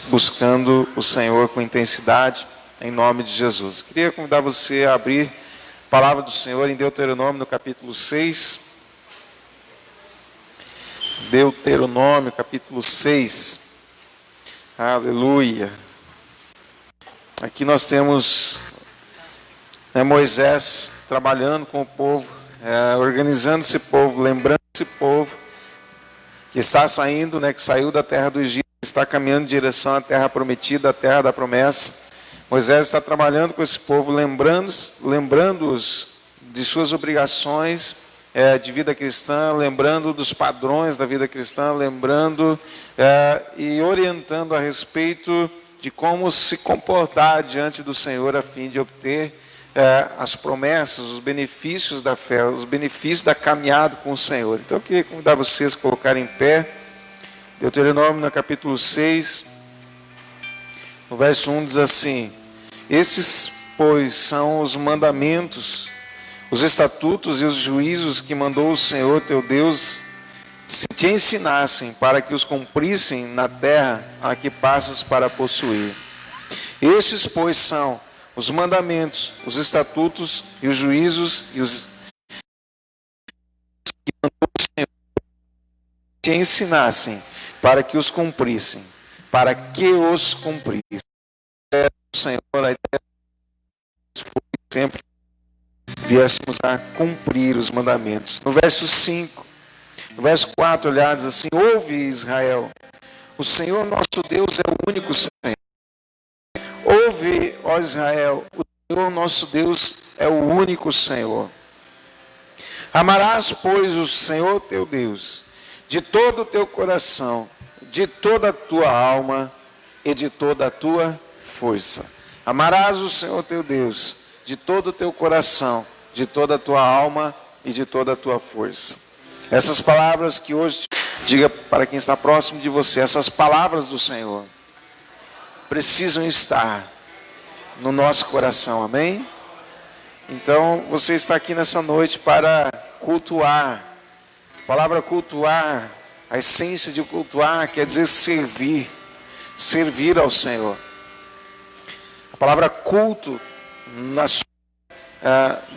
buscando o Senhor com intensidade, em nome de Jesus. Queria convidar você a abrir a palavra do Senhor em Deuteronômio, no capítulo 6. Deuteronômio, capítulo 6. Aleluia. Aqui nós temos Moisés trabalhando com o povo, organizando esse povo, lembrando esse povo que está saindo, que saiu da terra do Egito, está caminhando em direção à terra prometida, à terra da promessa. Moisés está trabalhando com esse povo, lembrando-os de suas obrigações de vida cristã, lembrando dos padrões da vida cristã, lembrando e orientando a respeito de como se comportar diante do Senhor a fim de obter as promessas, os benefícios da fé, os benefícios da caminhada com o Senhor. Então eu queria convidar vocês a colocarem em pé. Deuteronômio, no capítulo 6, no verso 1 diz assim: esses, pois, são os mandamentos, os estatutos e os juízos que mandou o Senhor teu Deus se te ensinassem, para que os cumprissem na terra a que passas para possuir. Estes, pois, são os mandamentos, os estatutos e os juízos e os que mandou o Senhor te ensinassem, para que os cumprissem, para que os cumprissem. O Senhor, a ideia foi sempre viéssemos a cumprir os mandamentos. No verso 5, no verso 4, olhar, diz assim: ouve, Israel, o Senhor nosso Deus é o único Senhor. Ouve, ó Israel, o Senhor nosso Deus é o único Senhor. Amarás, pois, o Senhor teu Deus de todo o teu coração, de toda a tua alma e de toda a tua força. Amarás o Senhor teu Deus de todo o teu coração, de toda a tua alma e de toda a tua força. Essas palavras que hoje, diga para quem está próximo de você, essas palavras do Senhor precisam estar no nosso coração, amém? Então você está aqui nessa noite para cultuar. A palavra cultuar, a essência de cultuar quer dizer servir, servir ao Senhor. A palavra culto, na sua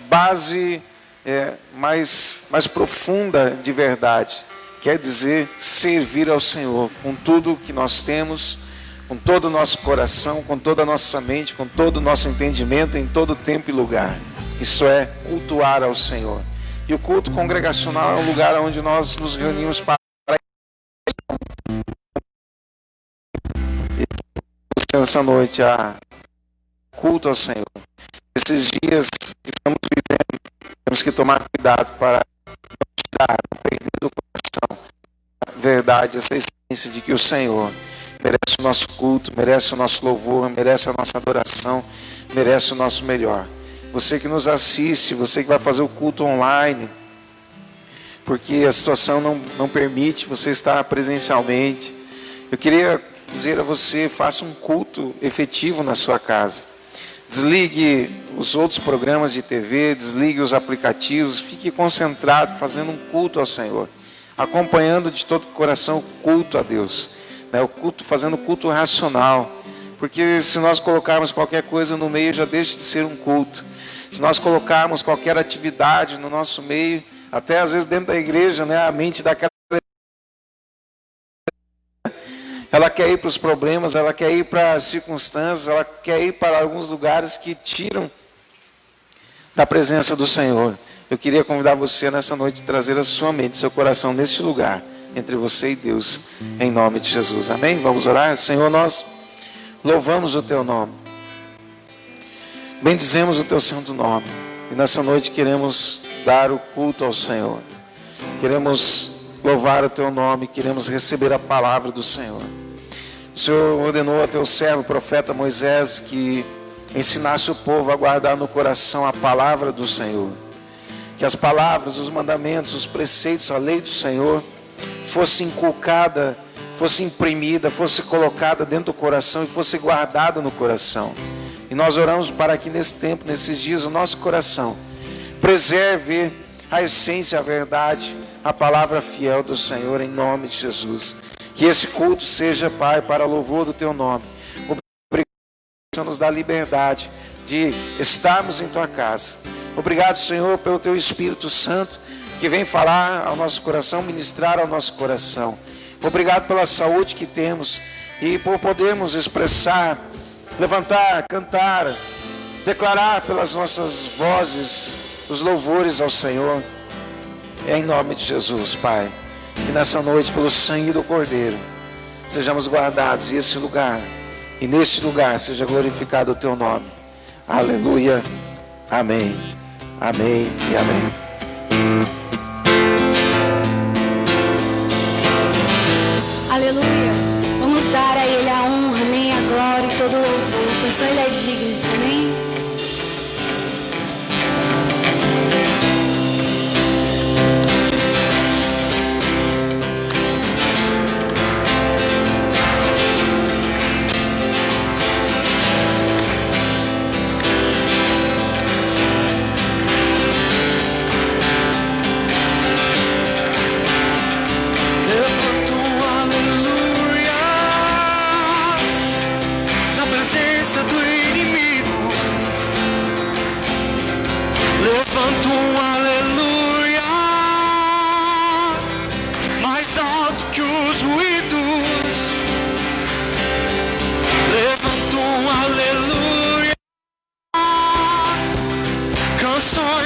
base mais profunda de verdade, quer dizer servir ao Senhor com tudo que nós temos, com todo o nosso coração, com toda a nossa mente, com todo o nosso entendimento, em todo tempo e lugar. Isso é cultuar ao Senhor. E o culto congregacional é um lugar onde nós nos reunimos para essa noite a culto ao Senhor. Esses dias que estamos vivendo, temos que tomar cuidado para não perder do coração a verdade, essa essência de que o Senhor merece o nosso culto, merece o nosso louvor, merece a nossa adoração, merece o nosso melhor. Você que nos assiste, você que vai fazer o culto online, porque a situação não permite você estar presencialmente, eu queria dizer a você: faça um culto efetivo na sua casa. Desligue os outros programas de TV, desligue os aplicativos, fique concentrado fazendo um culto ao Senhor, acompanhando de todo o coração o culto a Deus, o culto, fazendo culto racional, porque se nós colocarmos qualquer coisa no meio, já deixa de ser um culto. Se nós colocarmos qualquer atividade no nosso meio, até às vezes dentro da igreja, a mente daquela, ela quer ir para os problemas, ela quer ir para as circunstâncias, ela quer ir para alguns lugares que tiram da presença do Senhor. Eu queria convidar você nessa noite a trazer a sua mente, seu coração neste lugar, entre você e Deus, em nome de Jesus. Amém? Vamos orar? Senhor, nós louvamos o teu nome, bendizemos o teu santo nome, e nessa noite queremos dar o culto ao Senhor, queremos louvar o teu nome, queremos receber a palavra do Senhor. O Senhor ordenou a teu servo, o profeta Moisés, que ensinasse o povo a guardar no coração a palavra do Senhor, que as palavras, os mandamentos, os preceitos, a lei do Senhor fosse inculcada, fosse imprimida, fosse colocada dentro do coração e fosse guardada no coração. E nós oramos para que nesse tempo, nesses dias, o nosso coração preserve a essência, a verdade, a palavra fiel do Senhor, em nome de Jesus. Que esse culto seja, Pai, para louvor do Teu nome. Obrigado, Senhor, nos dá liberdade de estarmos em Tua casa. Obrigado, Senhor, pelo Teu Espírito Santo, que vem falar ao nosso coração, ministrar ao nosso coração. Obrigado pela saúde que temos e por podermos expressar, levantar, cantar, declarar pelas nossas vozes os louvores ao Senhor. É em nome de Jesus, Pai, que nessa noite, pelo sangue do Cordeiro, sejamos guardados e nesse lugar seja glorificado o Teu nome. Aleluia, amém, amém e amém. Aleluia, vamos dar a Ele a honra, nem a glória e todo o louvor, pois só Ele é digno, amém?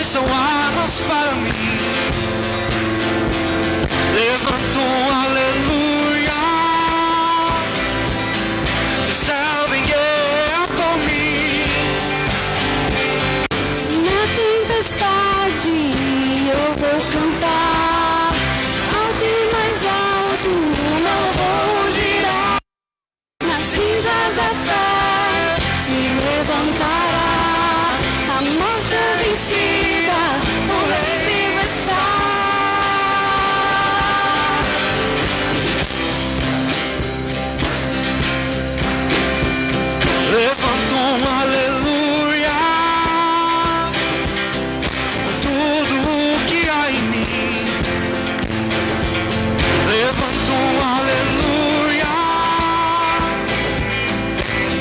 São armas para mim. Levanto um aleluia. O céu vem guerra por mim. Na tempestade eu vou cantar, alto e mais alto o meu vou girar. Nas cinzas da fé se levantará, a morte é vencida, o Rei vivo está. Levanto um aleluia. Tudo o que há em mim. Levanto um aleluia.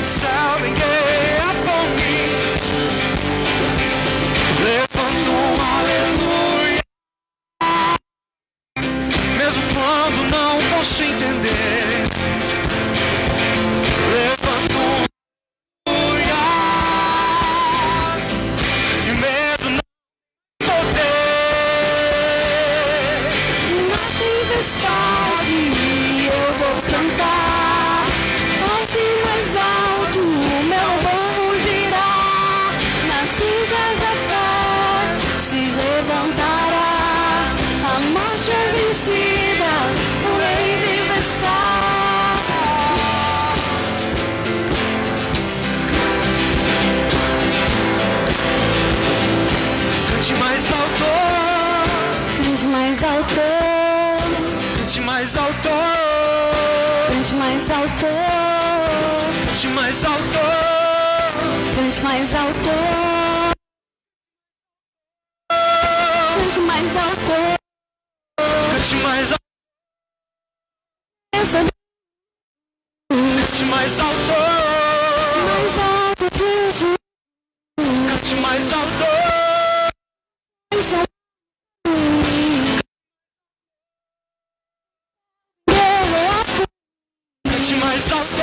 O céu vem guerra por mim. Levanto um aleluia. Mesmo quando não posso entender. Levanto um aleluia. E medo não poder. Na tempestade eu vou cantar, alto e mais alto o meu vou girar. Nas cinzas da fé se levantará, a morte é vencida, o Rei vivo está. Cante mais alto. Cante mais alto, Cante mais alto. cante mais alto, Cante mais alto. cante mais alto, cante mais alto. Cante mais alto. Essa Cante mais alto. mais alto que Jesus. Cante mais alto. Cante mais alto.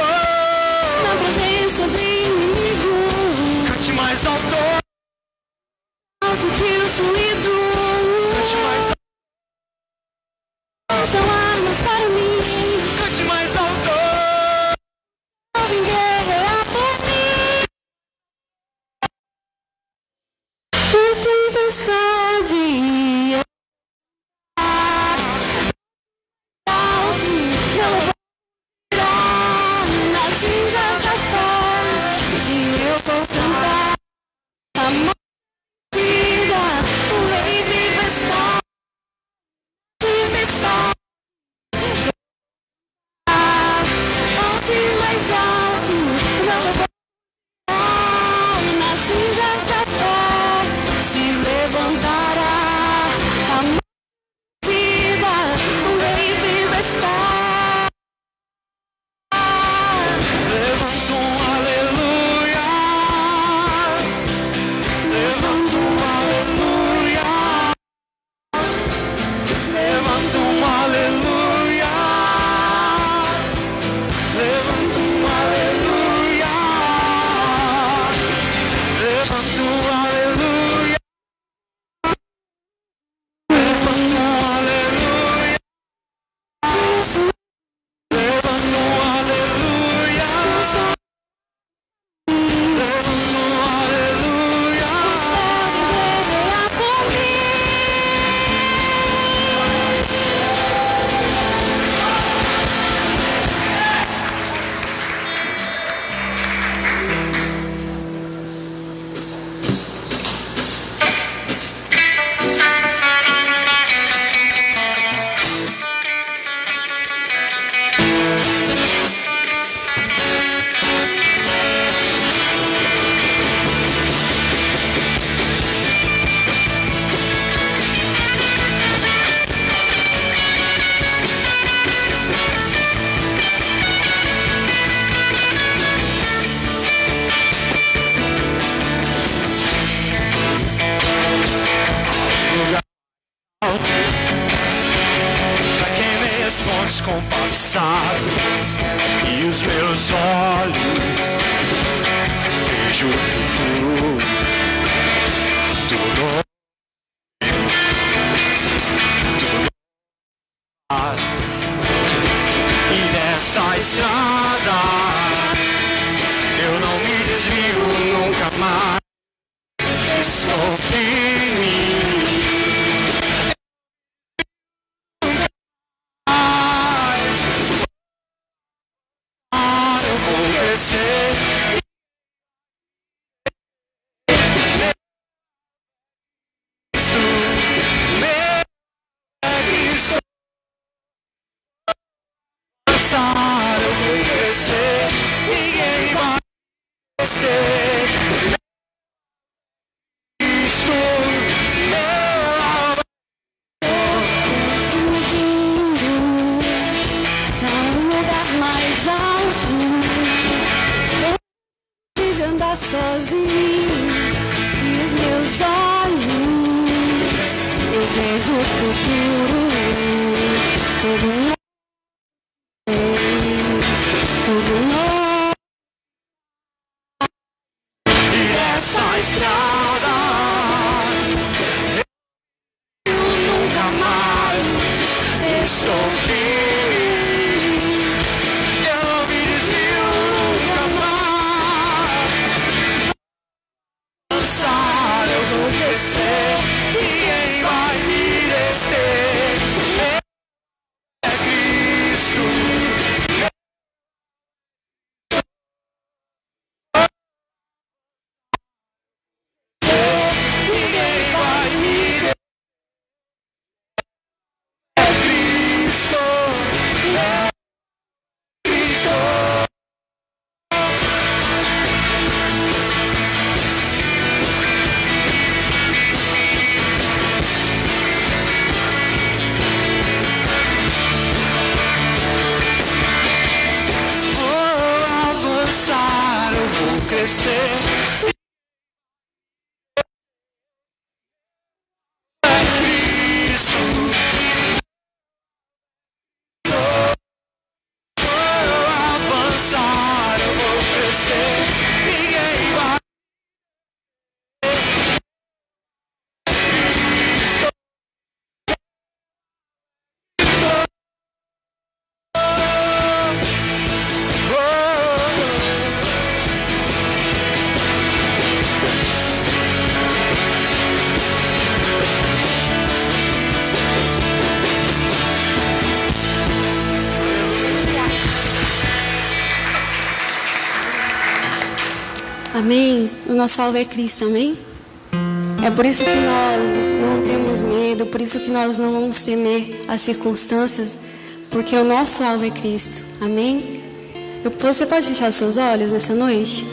Na presença do inimigo, Cante mais alto. alto que o suído. Cante mais alto. São armas para mim, Cante mais alto. a vingança descompassado e os meus olhos vejo o futuro, tudo e nessa estrada eu não me desvio nunca mais. Estou firme. Eu vou crescer. Eu vou crescer. Ninguém vai ter. Isso andar sozinho e os meus olhos eu vejo o futuro, tudo novo, tudo novo. e nessa estrada eu nunca mais estou firme. Eu não me desvio nunca mais. Dançar, eu vou crescer. Ninguém vai me deter. É Cristo. Ninguém vai me deter. É Cristo. É Cristo. Vou avançar, eu vou crescer. É Cristo. Vou avançar, eu vou crescer. Ninguém vai. Amém? O nosso alvo é Cristo, amém? É por isso que nós não temos medo, por isso que nós não vamos temer as circunstâncias, porque o nosso alvo é Cristo, amém? Você pode fechar os seus olhos nessa noite?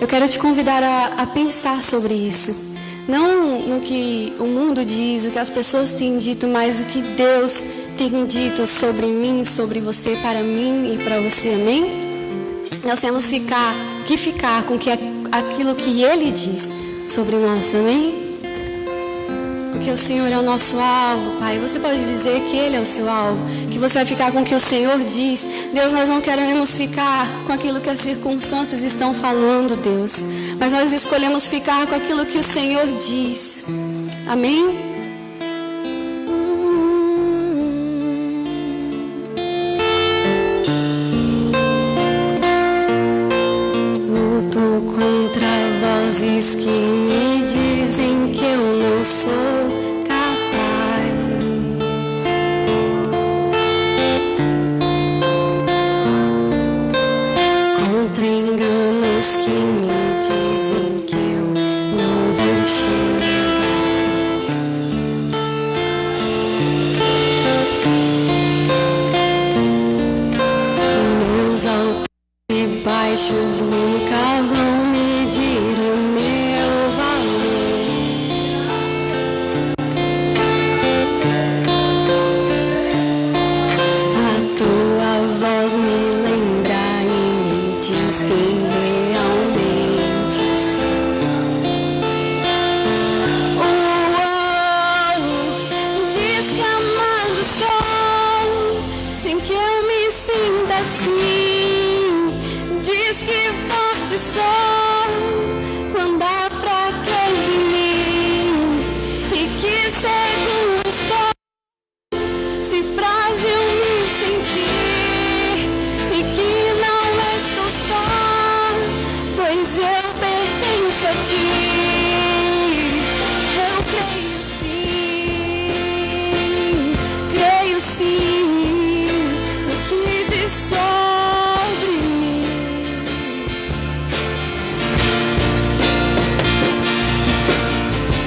Eu quero te convidar a pensar sobre isso. Não no que o mundo diz, o que as pessoas têm dito, mas o que Deus tem dito sobre mim, sobre você, para mim e para você, amém? Nós temos que ficar com aquilo que Ele diz sobre nós, amém? Porque o Senhor é o nosso alvo, Pai. Você pode dizer que Ele é o seu alvo, que você vai ficar com o que o Senhor diz. Deus, nós não queremos ficar com aquilo que as circunstâncias estão falando, Deus, mas nós escolhemos ficar com aquilo que o Senhor diz, amém? Vozes que me dizem que eu não sou capaz. Contra enganos que me dizem que eu não vou chegar. seguro estou, se frágil me sentir, e que não estou só, pois eu pertenço a ti. Eu creio sim no que diz sobre mim.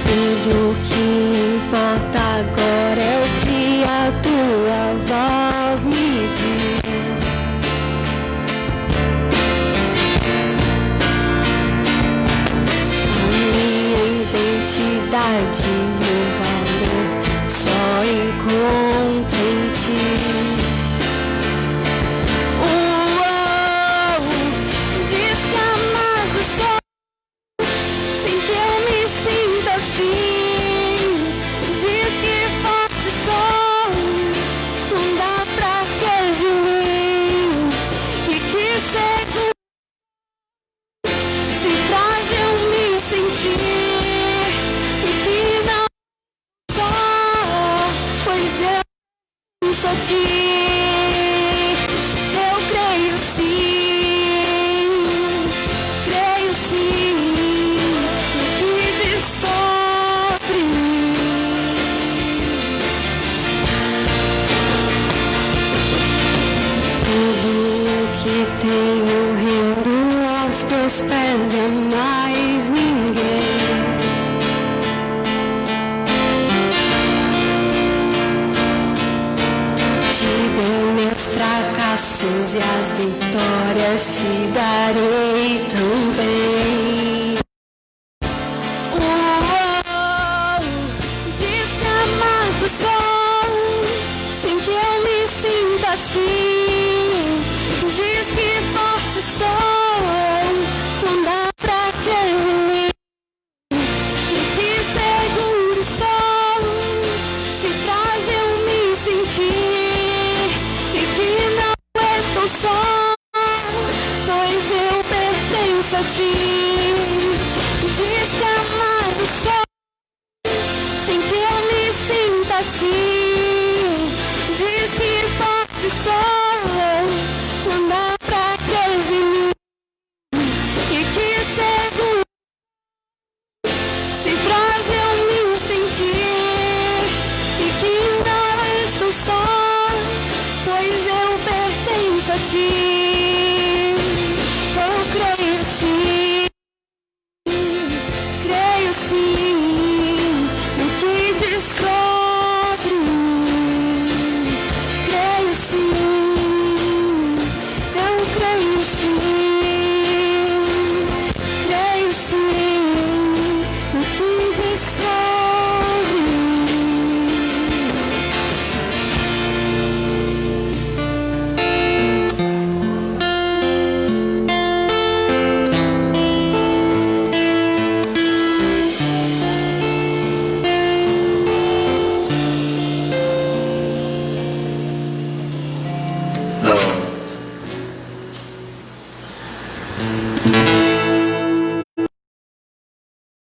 Tudo que importa agora é o que a tua voz me diz. A minha identidade e o valor só encontro em ti. Descamado só, sem que eu me sinta assim. Diz que forte sou, não dá fraqueza em mim. E que seguro, se frágil me sentir, e que não só, pois eu sou a ti. Eu creio sim no que diz sobre mim. Tudo que tenho rendo aos teus pés e a mais ninguém. Te dei meus fracassos e as vitórias te darei também. Descamado sou, sem que eu me sinta assim. Diz que forte sou, quando há fraqueza em mim. E que seguro estou, se frágil me sentir, e que não estou só, pois eu pertenço a ti. Descamado sou, sem que eu me sinta assim. Diz que forte sou, quando há fraqueza em mim. E que seguro, se frágil me sentir, e que não estou só, pois eu pertenço a ti. Eu creio sim no que diz sobre mim. Creio sim, eu creio sim no que diz sobre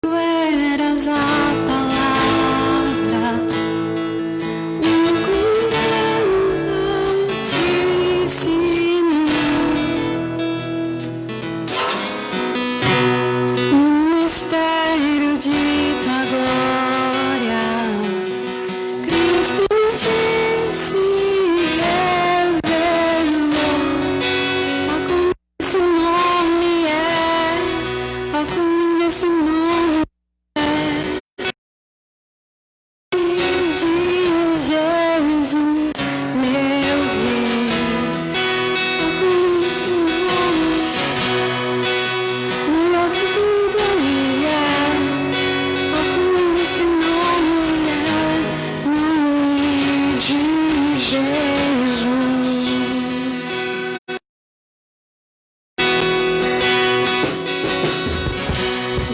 Tu eras a palavra, com Deus altíssimo, no mistério de tua glória, Cristo em ti se revelou. Ó, como esse nome é, ó, como esse nome de Jesus, meu Rei. Ó, como esse nome, melhor que tudo ele é. Ó, como esse nome é, nome de Jesus.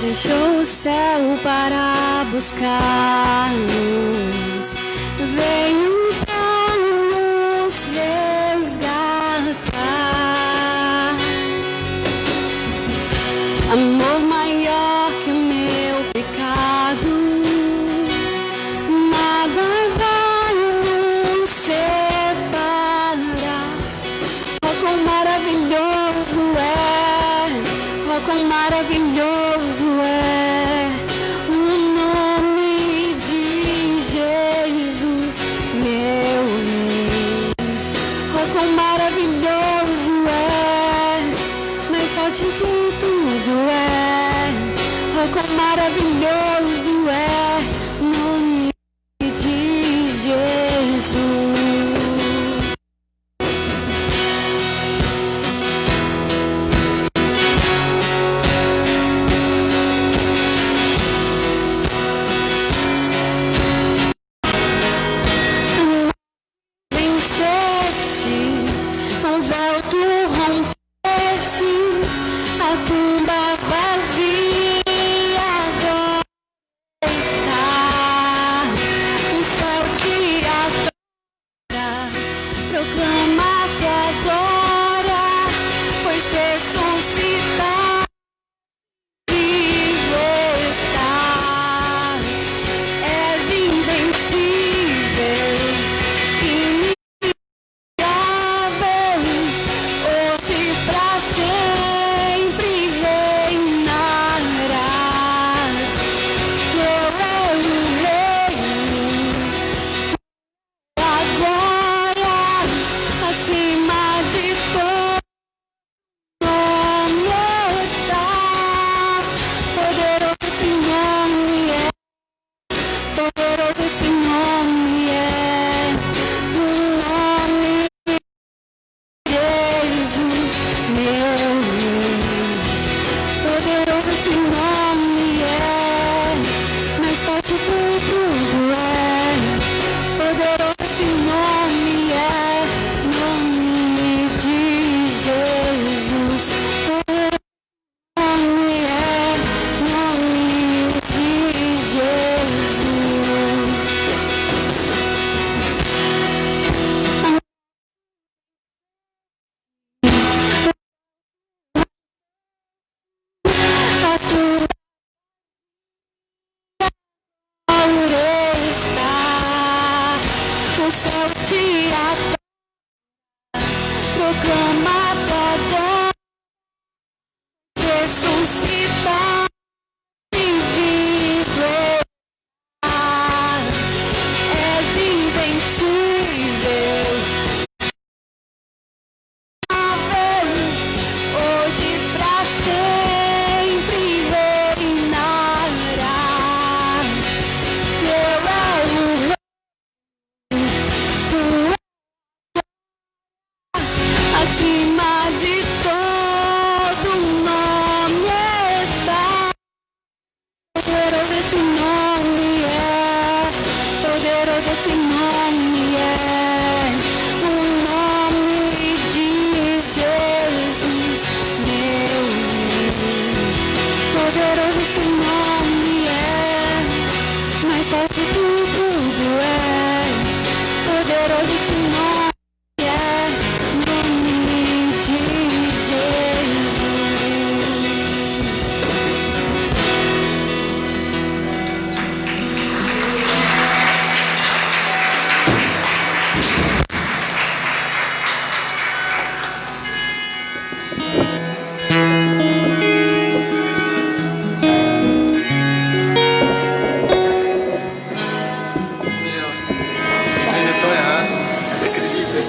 Deixou o céu para buscar-nos, veio para nos resgatar. Amor maior que o meu pecado, quão maravilhoso é, mais forte que tudo é. Oh, quão maravilhoso é, no nome de Jesus.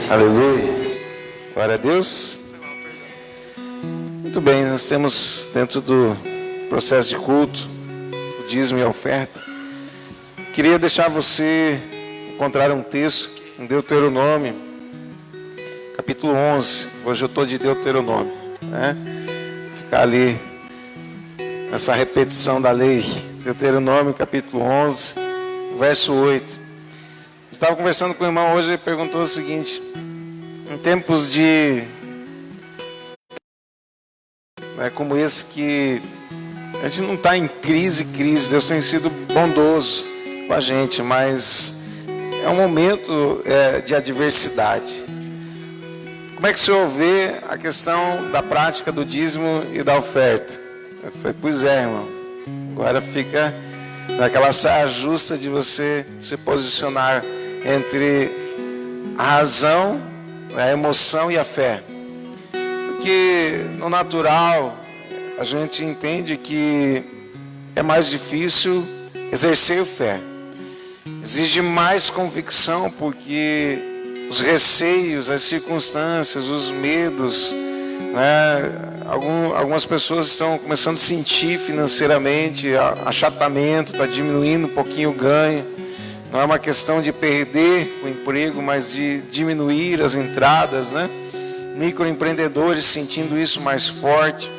Aleluia. Glória a Deus. Muito bem, nós temos dentro do processo de culto o dízimo e a oferta. Queria deixar você encontrar um texto em Deuteronômio, capítulo 11. Hoje eu estou de Deuteronômio, né? Ficar ali nessa repetição da lei. Deuteronômio, capítulo 11, verso 8. Eu estava conversando com o irmão hoje e ele perguntou o seguinte: em tempos de como esse, que a gente não está em crise, Deus tem sido bondoso com a gente, mas é um momento de adversidade. Como é que o senhor vê a questão da prática do dízimo e da oferta? Eu falei, pois é, irmão, agora fica naquela saia justa de você se posicionar entre a razão, a emoção e a fé. Porque no natural a gente entende que é mais difícil exercer fé. Exige mais convicção, porque os receios, as circunstâncias, os medos, né? Algumas pessoas estão começando a sentir financeiramente achatamento, está diminuindo um pouquinho o ganho. Não é uma questão de perder o emprego, mas de diminuir as entradas, né? Microempreendedores sentindo isso mais forte.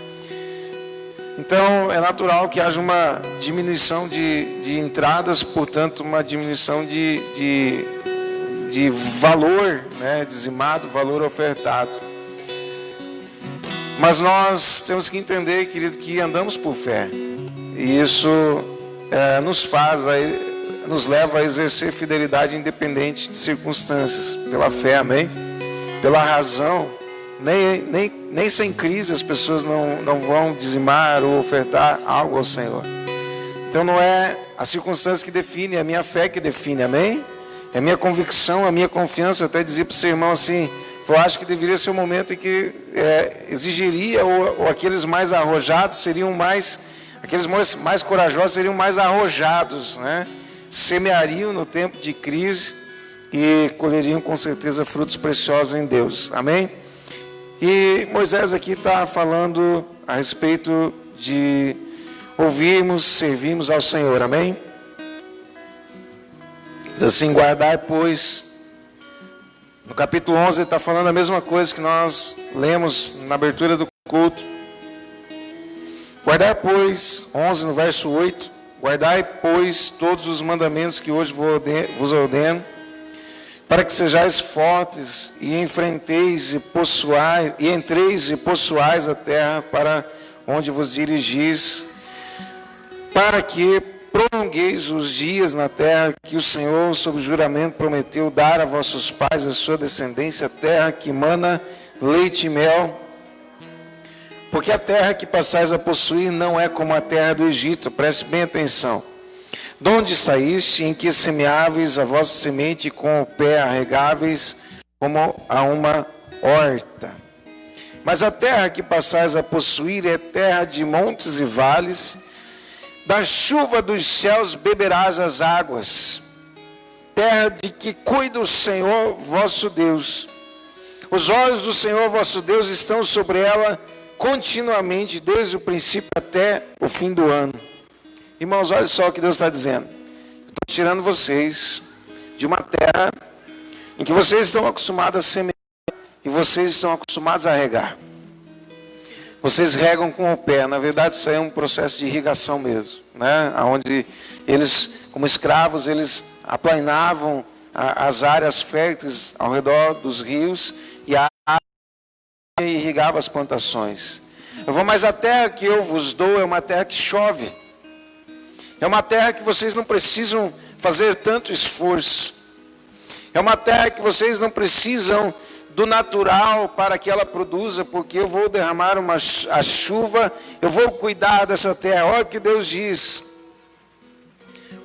Então é natural que haja uma diminuição de entradas, portanto uma diminuição de valor, né, dizimado, valor ofertado. Mas nós temos que entender, querido, que andamos por fé. E isso nos leva a exercer fidelidade independente de circunstâncias, pela fé, amém? Pela razão. Nem sem crise as pessoas não vão dizimar ou ofertar algo ao Senhor. Então não é a circunstância que define, é a minha fé que define, amém? É a minha convicção, a minha confiança. Eu até dizia para o seu irmão assim, eu acho que deveria ser o momento em que exigiria, ou aqueles mais arrojados seriam mais, aqueles mais corajosos seriam mais arrojados, né? Semeariam no tempo de crise e colheriam com certeza frutos preciosos em Deus, amém? E Moisés aqui está falando a respeito de ouvirmos, servirmos ao Senhor, amém? Diz assim, guardai, pois... No capítulo 11 ele está falando a mesma coisa que nós lemos na abertura do culto. Guardai, pois, 11 no verso 8, guardai, pois, todos os mandamentos que hoje vos ordeno, para que sejais fortes e enfrenteis e entreis e possuais a terra para onde vos dirigis, para que prolongueis os dias na terra que o Senhor, sob juramento, prometeu dar a vossos pais, a sua descendência, terra que mana leite e mel. Porque a terra que passais a possuir não é como a terra do Egito, preste bem atenção. De onde saíste, em que semeáveis a vossa semente, com o pé arregáveis como a uma horta. Mas a terra que passais a possuir é terra de montes e vales, da chuva dos céus beberás as águas, terra de que cuida o Senhor vosso Deus. Os olhos do Senhor vosso Deus estão sobre ela continuamente, desde o princípio até o fim do ano. Irmãos, olha só o que Deus está dizendo. Estou tirando vocês de uma terra em que vocês estão acostumados a semear e vocês estão acostumados a regar. Vocês regam com o pé. Na verdade, isso é um processo de irrigação mesmo, né? Onde eles, como escravos, eles aplainavam as áreas férteis ao redor dos rios e a água irrigava as plantações. Mas a terra que eu vos dou é uma terra que chove. É uma terra que vocês não precisam fazer tanto esforço. É uma terra que vocês não precisam do natural para que ela produza, porque eu vou derramar a chuva, eu vou cuidar dessa terra. Olha o que Deus diz.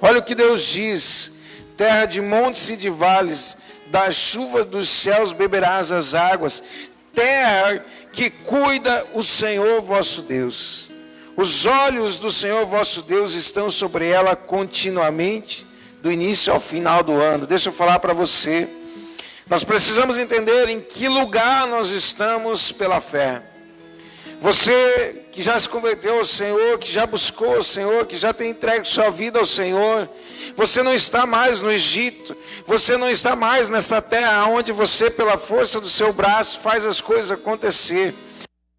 Olha o que Deus diz. Terra de montes e de vales, das chuvas dos céus beberás as águas. Terra que cuida o Senhor vosso Deus. Os olhos do Senhor vosso Deus estão sobre ela continuamente, do início ao final do ano. Deixa eu falar para você. Nós precisamos entender em que lugar nós estamos pela fé. Você que já se converteu ao Senhor, que já buscou o Senhor, que já tem entregue sua vida ao Senhor, você não está mais no Egito, você não está mais nessa terra onde você, pela força do seu braço, faz as coisas acontecer.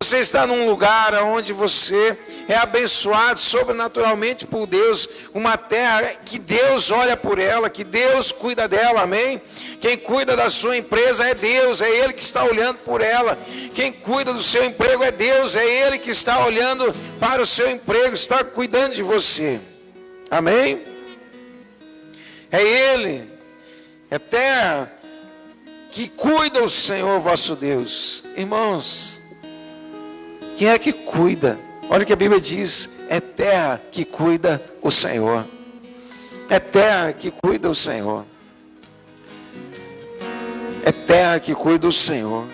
Você está num lugar onde você é abençoado sobrenaturalmente por Deus, uma terra que Deus olha por ela, que Deus cuida dela, amém? Quem cuida da sua empresa é Deus, é Ele que está olhando por ela. Quem cuida do seu emprego é Deus, é Ele que está olhando para o seu emprego, está cuidando de você, amém? É Ele, é terra que cuida o Senhor vosso Deus. Irmãos, quem é que cuida? Olha o que a Bíblia diz. É terra que cuida o Senhor. É terra que cuida o Senhor. É terra que cuida o Senhor.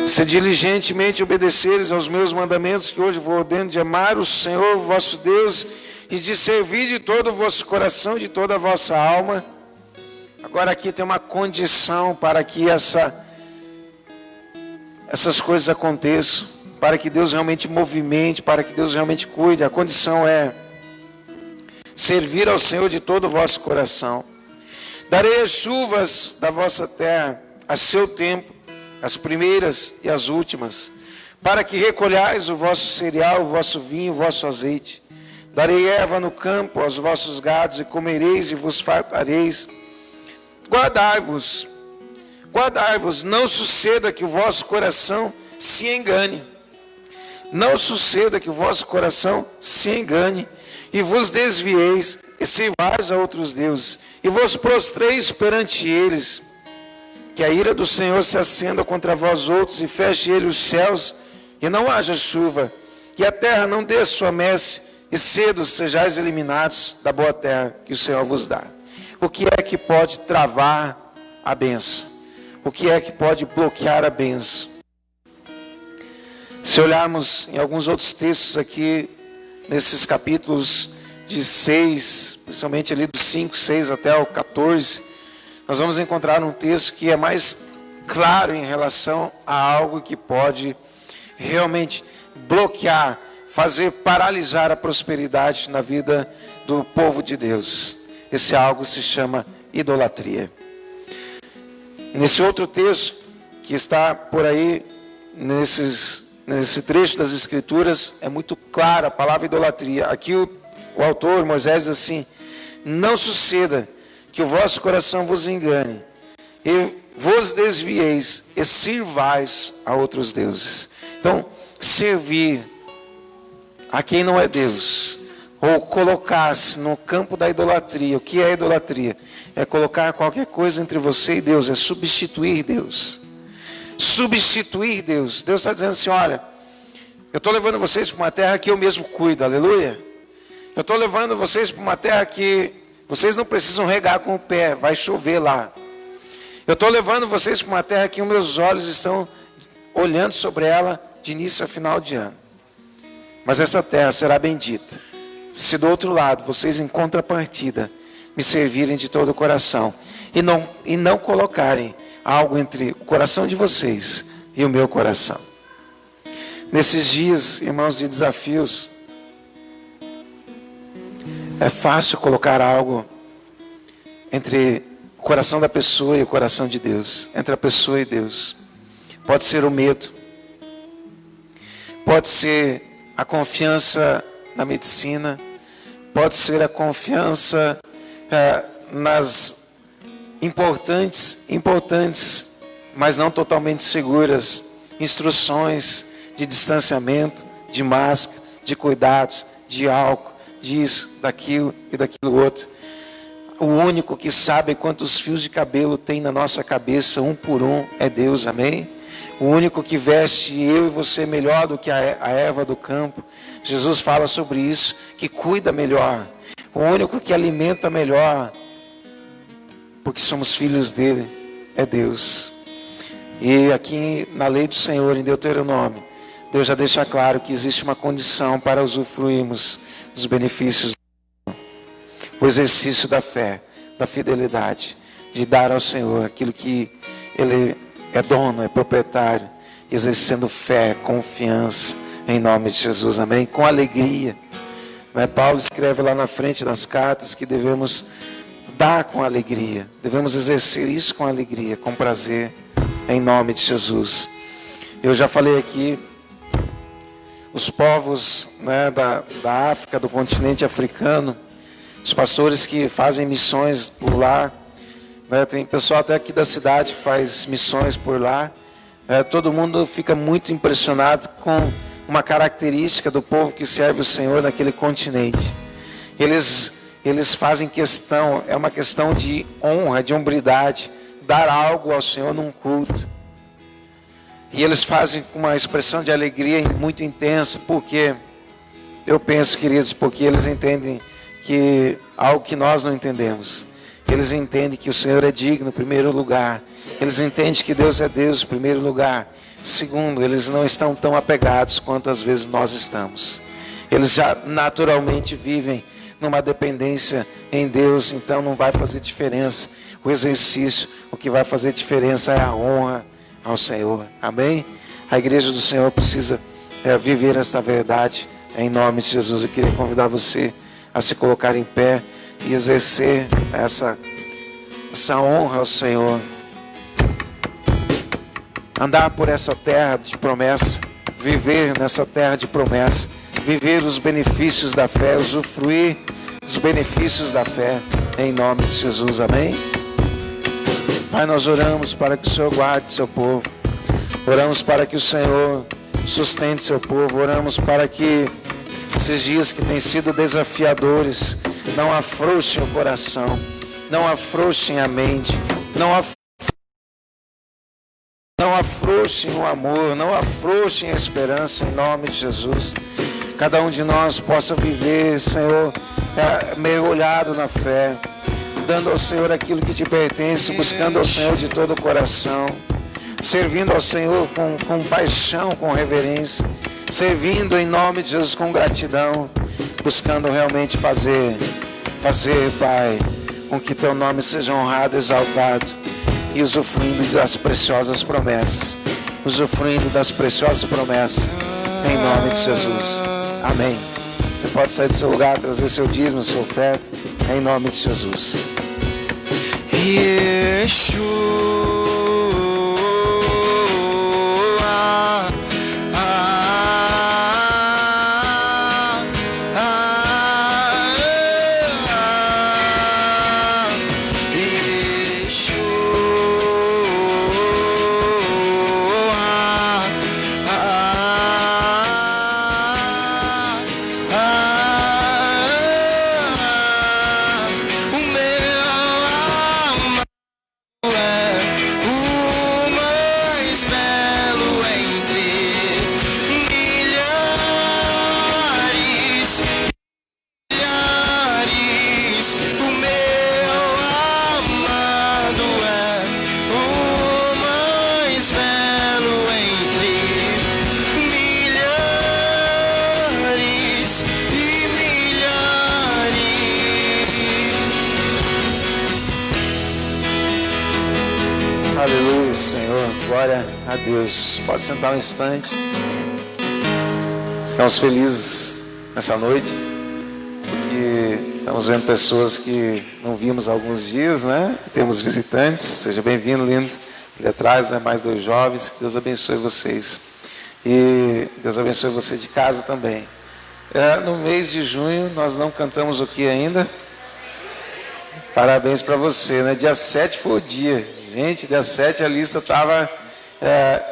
Se diligentemente obedeceres aos meus mandamentos que hoje vos ordeno, de amar o Senhor vosso Deus e de servir de todo o vosso coração, de toda a vossa alma, Agora aqui tem uma condição para que essas coisas aconteçam, para que Deus realmente movimente, para que Deus realmente cuide. A condição é servir ao Senhor de todo o vosso coração. Darei as chuvas da vossa terra a seu tempo, as primeiras e as últimas, para que recolhais o vosso cereal, o vosso vinho, o vosso azeite. Darei erva no campo aos vossos gados, e comereis e vos fartareis. Guardai-vos, não suceda que o vosso coração se engane. Não suceda que o vosso coração se engane, e vos desvieis, e sirvais a outros deuses, e vos prostreis perante eles. Que a ira do Senhor se acenda contra vós outros, e feche ele os céus, e não haja chuva, e a terra não dê sua messe, e cedo sejais eliminados da boa terra que o Senhor vos dá. O que é que pode travar a bênção? O que é que pode bloquear a bênção? Se olharmos em alguns outros textos aqui, nesses capítulos de 6, principalmente ali do 5, 6 até o 14, nós vamos encontrar um texto que é mais claro em relação a algo que pode realmente bloquear, fazer paralisar a prosperidade na vida do povo de Deus. Esse algo se chama idolatria. Nesse outro texto que está por aí, nesse trecho das Escrituras, é muito clara a palavra idolatria. Aqui o autor, Moisés, diz assim: não suceda que o vosso coração vos engane, e vos desvieis, e sirvais a outros deuses. Então, servir a quem não é Deus, ou colocar-se no campo da idolatria. O que é idolatria? É colocar qualquer coisa entre você e Deus, é substituir Deus. Substituir Deus. Deus está dizendo assim: olha, eu estou levando vocês para uma terra que eu mesmo cuido, aleluia. Eu estou levando vocês para uma terra que vocês não precisam regar com o pé, vai chover lá. Eu estou levando vocês para uma terra que os meus olhos estão olhando sobre ela de início a final de ano. Mas essa terra será bendita se do outro lado vocês, em contrapartida, me servirem de todo o coração e não colocarem algo entre o coração de vocês e o meu coração. Nesses dias, irmãos, de desafios, é fácil colocar algo entre o coração da pessoa e o coração de Deus, entre a pessoa e Deus. Pode ser o medo, pode ser a confiança na medicina, pode ser a confiança nas importantes, mas não totalmente seguras, instruções de distanciamento, de máscara, de cuidados, de álcool, disso, daquilo e daquilo outro. O único que sabe quantos fios de cabelo tem na nossa cabeça, um por um, é Deus, amém? O único que veste eu e você melhor do que a erva do campo. Jesus fala sobre isso, que cuida melhor. O único que alimenta melhor, porque somos filhos dele, é Deus. E aqui na lei do Senhor, em Deuteronômio, Deus já deixa claro que existe uma condição para usufruirmos dos benefícios. O exercício da fé, da fidelidade, de dar ao Senhor aquilo que Ele é dono, é proprietário, exercendo fé, confiança, em nome de Jesus, amém? Com alegria. Paulo escreve lá na frente das cartas que devemos dar com alegria, devemos exercer isso com alegria, com prazer, em nome de Jesus. Eu já falei aqui, os povos da África, do continente africano, os pastores que fazem missões por lá, tem pessoal até aqui da cidade que faz missões por lá, todo mundo fica muito impressionado com uma característica do povo que serve o Senhor naquele continente. Eles fazem questão, é uma questão de honra, de hombridade, dar algo ao Senhor num culto. E eles fazem com uma expressão de alegria muito intensa, porque eu penso, queridos, porque eles entendem que algo que nós não entendemos. Eles entendem que o Senhor é digno em primeiro lugar. Eles entendem que Deus é Deus em primeiro lugar. Segundo, eles não estão tão apegados quanto às vezes nós estamos. Eles já naturalmente vivem numa dependência em Deus, então não vai fazer diferença o exercício. O que vai fazer diferença é a honra ao Senhor. Amém? A igreja do Senhor precisa viver esta verdade em nome de Jesus. Eu queria convidar você a se colocar em pé e exercer essa honra ao Senhor. Andar por essa terra de promessa, viver nessa terra de promessa, viver os benefícios da fé, usufruir dos benefícios da fé, em nome de Jesus, amém? Pai, nós oramos para que o Senhor guarde seu povo, oramos para que o Senhor sustente seu povo, oramos para que esses dias que têm sido desafiadores não afrouxem o coração, não afrouxem a mente, não afrouxem o amor, não afrouxem a esperança, em nome de Jesus. Cada um de nós possa viver, Senhor, mergulhado na fé, dando ao Senhor aquilo que te pertence, buscando ao Senhor de todo o coração, servindo ao Senhor com paixão, com reverência, servindo em nome de Jesus com gratidão, buscando realmente fazer, Pai, com que teu nome seja honrado, exaltado, e usufruindo das preciosas promessas, em nome de Jesus, amém. Você pode sair do seu lugar, trazer seu dízimo, sua oferta, em nome de Jesus. Aleluia, Senhor, glória a Deus. Pode sentar um instante. Ficamos felizes nessa noite, porque estamos vendo pessoas que não vimos há alguns dias, né? Temos visitantes. Seja bem-vindo, lindo. Ali atrás, né? Mais 2 jovens. Que Deus abençoe vocês. E Deus abençoe você de casa também. No mês de junho, nós não cantamos o que ainda? Parabéns para você, né? Dia 7 foi o dia. Gente, dia 7 a lista estava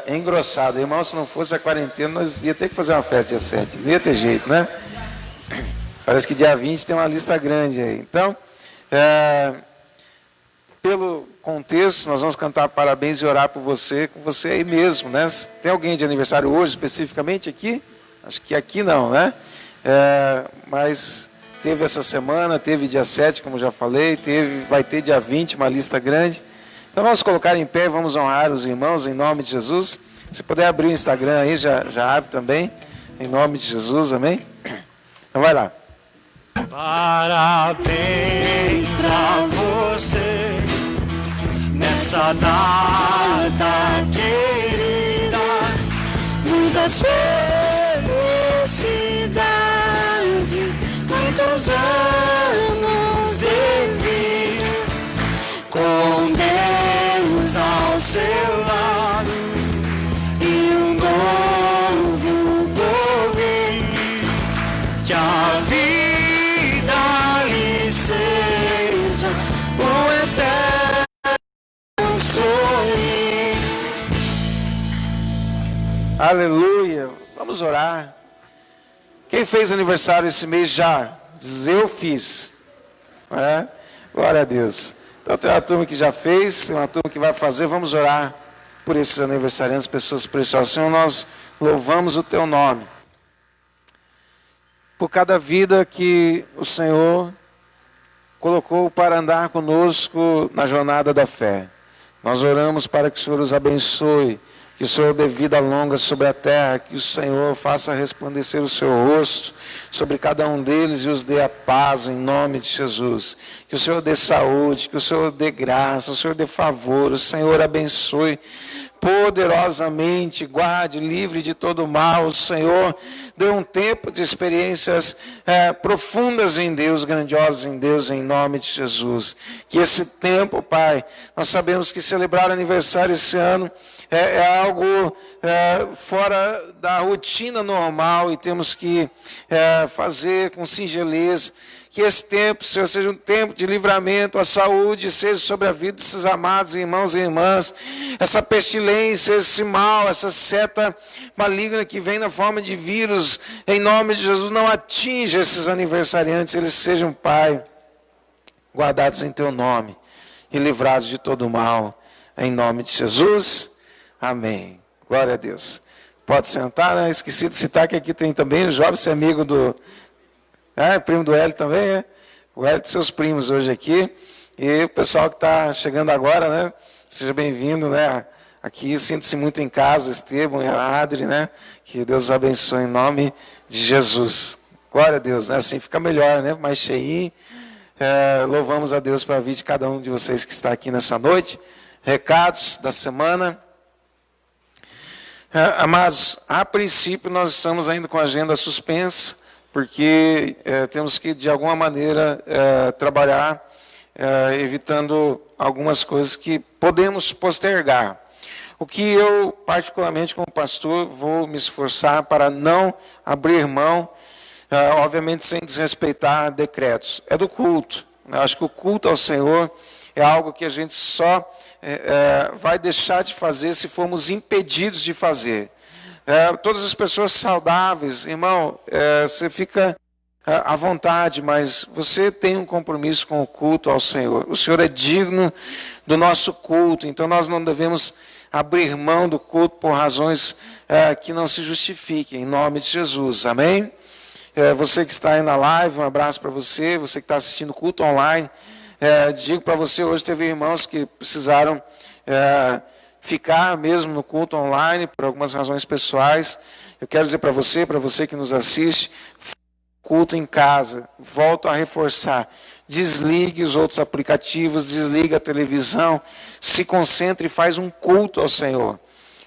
engrossada. Irmão, se não fosse a quarentena, nós ia ter que fazer uma festa dia 7. Não ia ter jeito, né? Parece que dia 20 tem uma lista grande aí. Então, pelo contexto, nós vamos cantar parabéns e orar por você, com você aí mesmo, né? Tem alguém de aniversário hoje, especificamente aqui? Acho que aqui não, né? Mas teve essa semana, teve dia 7, como já falei, vai ter dia 20, uma lista grande. Então vamos colocar em pé, vamos honrar os irmãos em nome de Jesus. Se puder abrir o Instagram aí, já abre também, em nome de Jesus, amém? Então vai lá. Parabéns pra você nessa data querida, muitas felicidades, muitos anos de vida, com Deus ao seu lado e um novo porvir, que a vida lhe seja um eterno sorrir. Aleluia, vamos orar. Quem fez aniversário esse mês já? Diz, eu fiz. Glória a Deus. Então tem uma turma que já fez, tem uma turma que vai fazer. Vamos orar por esses aniversariantes, pessoas preciosas. Senhor, nós louvamos o teu nome por cada vida que o Senhor colocou para andar conosco na jornada da fé. Nós oramos para que o Senhor os abençoe, que o Senhor dê vida longa sobre a terra, que o Senhor faça resplandecer o seu rosto sobre cada um deles e os dê a paz em nome de Jesus. Que o Senhor dê saúde, que o Senhor dê graça, o Senhor dê favor, o Senhor abençoe poderosamente, guarde, livre de todo mal. O Senhor dê um tempo de experiências profundas em Deus, grandiosas em Deus, em nome de Jesus. Que esse tempo, Pai, nós sabemos que celebrar o aniversário esse ano é algo fora da rotina normal e temos que fazer com singeleza. Que esse tempo, Senhor, seja um tempo de livramento, a saúde seja sobre a vida desses amados irmãos e irmãs. Essa pestilência, esse mal, essa seta maligna que vem na forma de vírus, em nome de Jesus, não atinja esses aniversariantes, eles sejam, Pai, guardados em Teu nome e livrados de todo mal, em nome de Jesus. Amém. Glória a Deus. Pode sentar, né? Esqueci de citar que aqui tem também o jovem, esse amigo do... primo do Hélio também, o Hélio de seus primos hoje aqui. E o pessoal que está chegando agora, né? Seja bem-vindo, né? Aqui, sinta-se muito em casa, Esteban e a Adri, né? Que Deus os abençoe em nome de Jesus. Glória a Deus, né? Assim fica melhor, né? Mais cheinho. Louvamos a Deus pela vida de cada um de vocês que está aqui nessa noite. Recados da semana. Amados, a princípio nós estamos ainda com a agenda suspensa, porque temos que, de alguma maneira, trabalhar, evitando algumas coisas que podemos postergar. O que eu, particularmente como pastor, vou me esforçar para não abrir mão, obviamente sem desrespeitar decretos. É do culto. Eu acho que o culto ao Senhor é algo que a gente só vai deixar de fazer se formos impedidos de fazer. Todas as pessoas saudáveis, irmão, você fica à vontade, mas você tem um compromisso com o culto ao Senhor. O Senhor é digno do nosso culto, então nós não devemos abrir mão do culto por razões que não se justifiquem, em nome de Jesus, amém? Você que está aí na live, um abraço para você, você que está assistindo o culto online, digo para você, hoje teve irmãos que precisaram ficar mesmo no culto online, por algumas razões pessoais. Eu quero dizer para você que nos assiste, culto em casa, volto a reforçar, desligue os outros aplicativos, desligue a televisão, se concentre e faz um culto ao Senhor,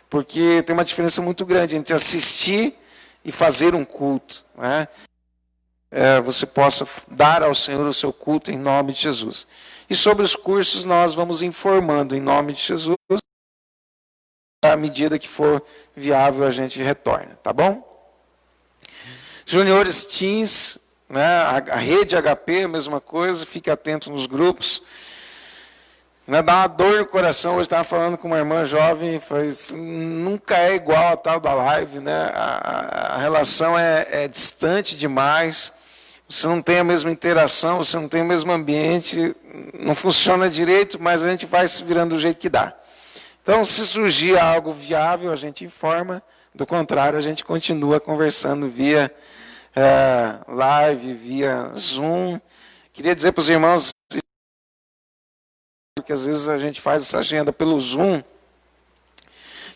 porque tem uma diferença muito grande entre assistir e fazer um culto, né? Você possa dar ao Senhor o seu culto em nome de Jesus. E sobre os cursos nós vamos informando em nome de Jesus, à medida que for viável a gente retorna, tá bom? Juniores Teens, né, a rede HP, a mesma coisa, fique atento nos grupos. Né, dá uma dor no coração, hoje estava falando com uma irmã jovem, nunca é igual a tal da live, né? A relação é distante demais, você não tem a mesma interação, você não tem o mesmo ambiente, não funciona direito, mas a gente vai se virando do jeito que dá. Então, se surgir algo viável, a gente informa, do contrário, a gente continua conversando via live, via Zoom. Queria dizer para os irmãos que às vezes a gente faz essa agenda pelo Zoom,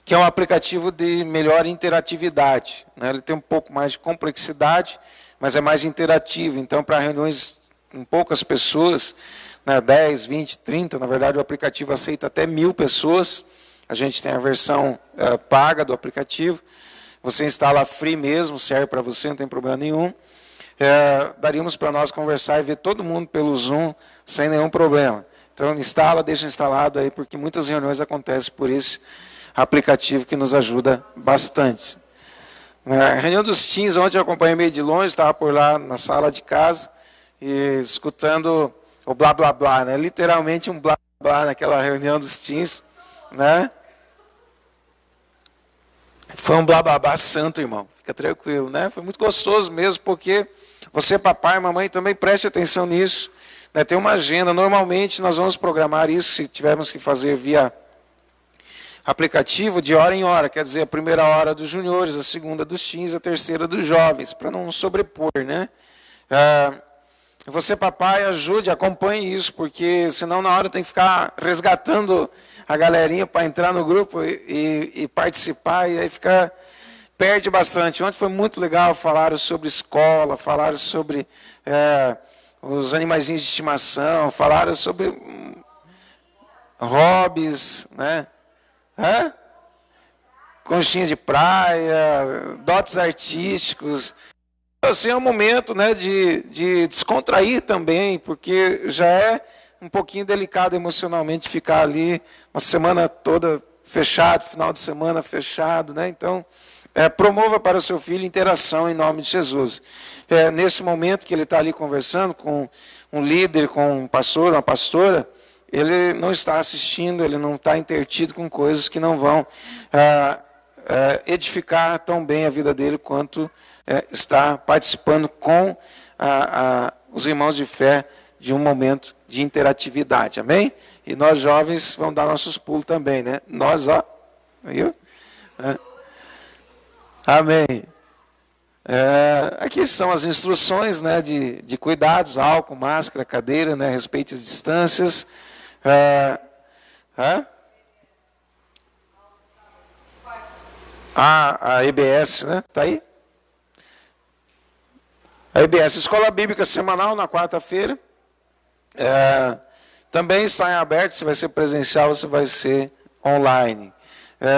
que é um aplicativo de melhor interatividade, né? Ele tem um pouco mais de complexidade, mas é mais interativo. Então, para reuniões com poucas pessoas, né, 10, 20, 30, na verdade o aplicativo aceita até 1000 pessoas. A gente tem a versão paga do aplicativo. Você instala free mesmo, serve para você, não tem problema nenhum. Daríamos para nós conversar e ver todo mundo pelo Zoom sem nenhum problema. Então, instala, deixa instalado aí, porque muitas reuniões acontecem por esse aplicativo que nos ajuda bastante. A reunião dos teens, ontem eu acompanhei meio de longe, estava por lá na sala de casa, e escutando o blá blá blá, né? Literalmente um blá blá naquela reunião dos teens, né? Foi um blá blá blá santo, irmão, fica tranquilo, né? Foi muito gostoso mesmo, porque você, papai, mamãe, também preste atenção nisso, né? Tem uma agenda, normalmente nós vamos programar isso, se tivermos que fazer via aplicativo, de hora em hora, quer dizer, a primeira hora dos juniores, a segunda dos teens, a terceira dos jovens, para não sobrepor, né? Você, papai, ajude, acompanhe isso, porque senão na hora tem que ficar resgatando a galerinha para entrar no grupo e participar, e aí perde bastante. Ontem foi muito legal, falaram sobre escola, falaram sobre os animaizinhos de estimação, falaram sobre hobbies, né? Conchinha de praia, dotes artísticos. Assim, é um momento, né, de descontrair também, porque já é um pouquinho delicado emocionalmente ficar ali uma semana toda fechado, final de semana fechado, né? Então, promova para o seu filho interação em nome de Jesus. Nesse momento que ele está ali conversando com um líder, com um pastor, uma pastora, ele não está assistindo, ele não está intertido com coisas que não vão edificar tão bem a vida dele quanto está participando com os irmãos de fé de um momento de interatividade, amém? E nós jovens vamos dar nossos pulos também, né? Nós, viu? Amém. Aqui são as instruções, né, de cuidados, álcool, máscara, cadeira, né, respeite as distâncias. A EBS, né? Está aí? A EBS, Escola Bíblica Semanal, na quarta-feira. Também está em aberto, se vai ser presencial ou se vai ser online.